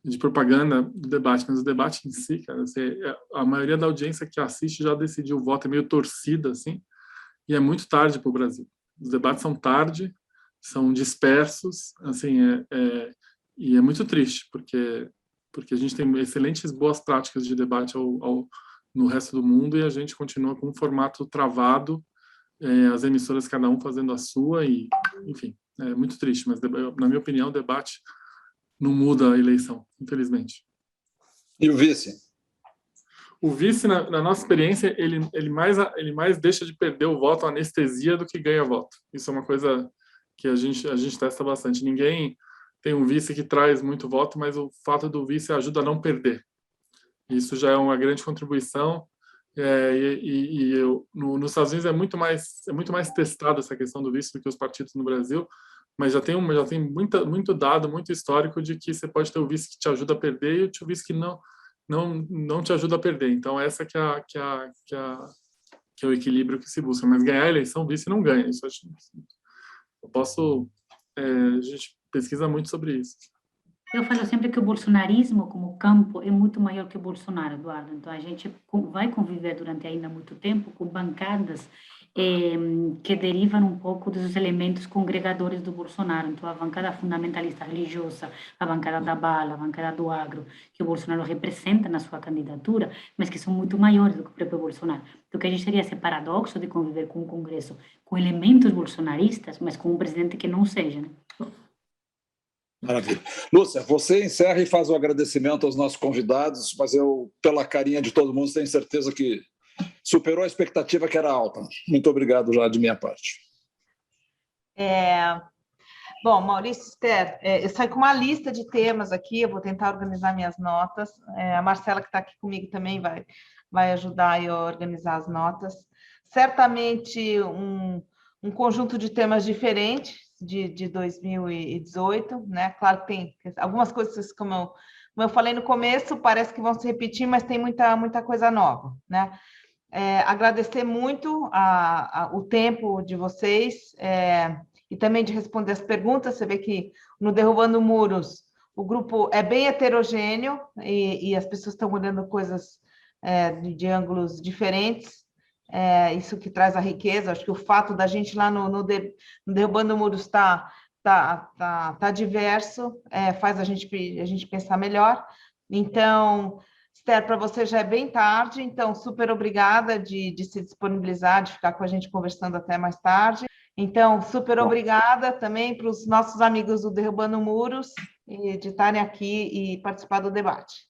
de propaganda do debate, mas o debate em si, cara, assim, a maioria da audiência que assiste já decidiu o voto, é meio torcida, assim, e é muito tarde para o Brasil. Os debates são tarde, são dispersos, assim, e é muito triste, porque a gente tem excelentes boas práticas de debate no resto do mundo e a gente continua com um formato travado, as emissoras cada um fazendo a sua e, enfim, é muito triste, mas na minha opinião o debate não muda a eleição, infelizmente. E o vice? O vice, na nossa experiência, ele mais deixa de perder o voto à anestesia do que ganha voto. Isso é uma coisa que a gente testa bastante. Ninguém tem um vice que traz muito voto, mas o fato do vice ajuda a não perder. Isso já é uma grande contribuição. Nos Estados Unidos é muito mais testada essa questão do vice do que os partidos no Brasil, mas já tem muito dado, muito histórico de que você pode ter o vice que te ajuda a perder e o vice que não te ajuda a perder. Então essa que é o equilíbrio que se busca. Mas ganhar a eleição, o vice não ganha. Isso a gente pesquisa muito sobre isso. Eu falo sempre que o bolsonarismo como campo é muito maior que o Bolsonaro, Eduardo. Então, a gente vai conviver durante ainda muito tempo com bancadas que derivam um pouco dos elementos congregadores do Bolsonaro. Então, a bancada fundamentalista religiosa, a bancada da bala, a bancada do agro, que o Bolsonaro representa na sua candidatura, mas que são muito maiores do que o próprio Bolsonaro. Então, que a gente teria esse paradoxo de conviver com um Congresso com elementos bolsonaristas, mas com um presidente que não seja, né? Maravilha. Lúcia, você encerra e faz o agradecimento aos nossos convidados, mas eu, pela carinha de todo mundo, tenho certeza que superou a expectativa que era alta. Muito obrigado já de minha parte. Bom, Maurício, Esther, eu saí com uma lista de temas aqui, eu vou tentar organizar minhas notas. A Marcela, que está aqui comigo, também vai ajudar eu a organizar as notas. Certamente um conjunto de temas diferentes de 2018, né? Claro que tem algumas coisas, como eu falei no começo, parece que vão se repetir, mas tem muita coisa nova, né? Agradecer muito o tempo de vocês e também de responder as perguntas. Você vê que no Derrubando Muros o grupo é bem heterogêneo e as pessoas estão olhando coisas de ângulos diferentes. Isso que traz a riqueza. Acho que o fato da gente lá no Derrubando Muros tá diverso, faz a gente pensar melhor. Então, Esther, para você já é bem tarde, então super obrigada de se disponibilizar, de ficar com a gente conversando até mais tarde. Então, super obrigada também para os nossos amigos do Derrubando Muros e de estarem aqui e participar do debate.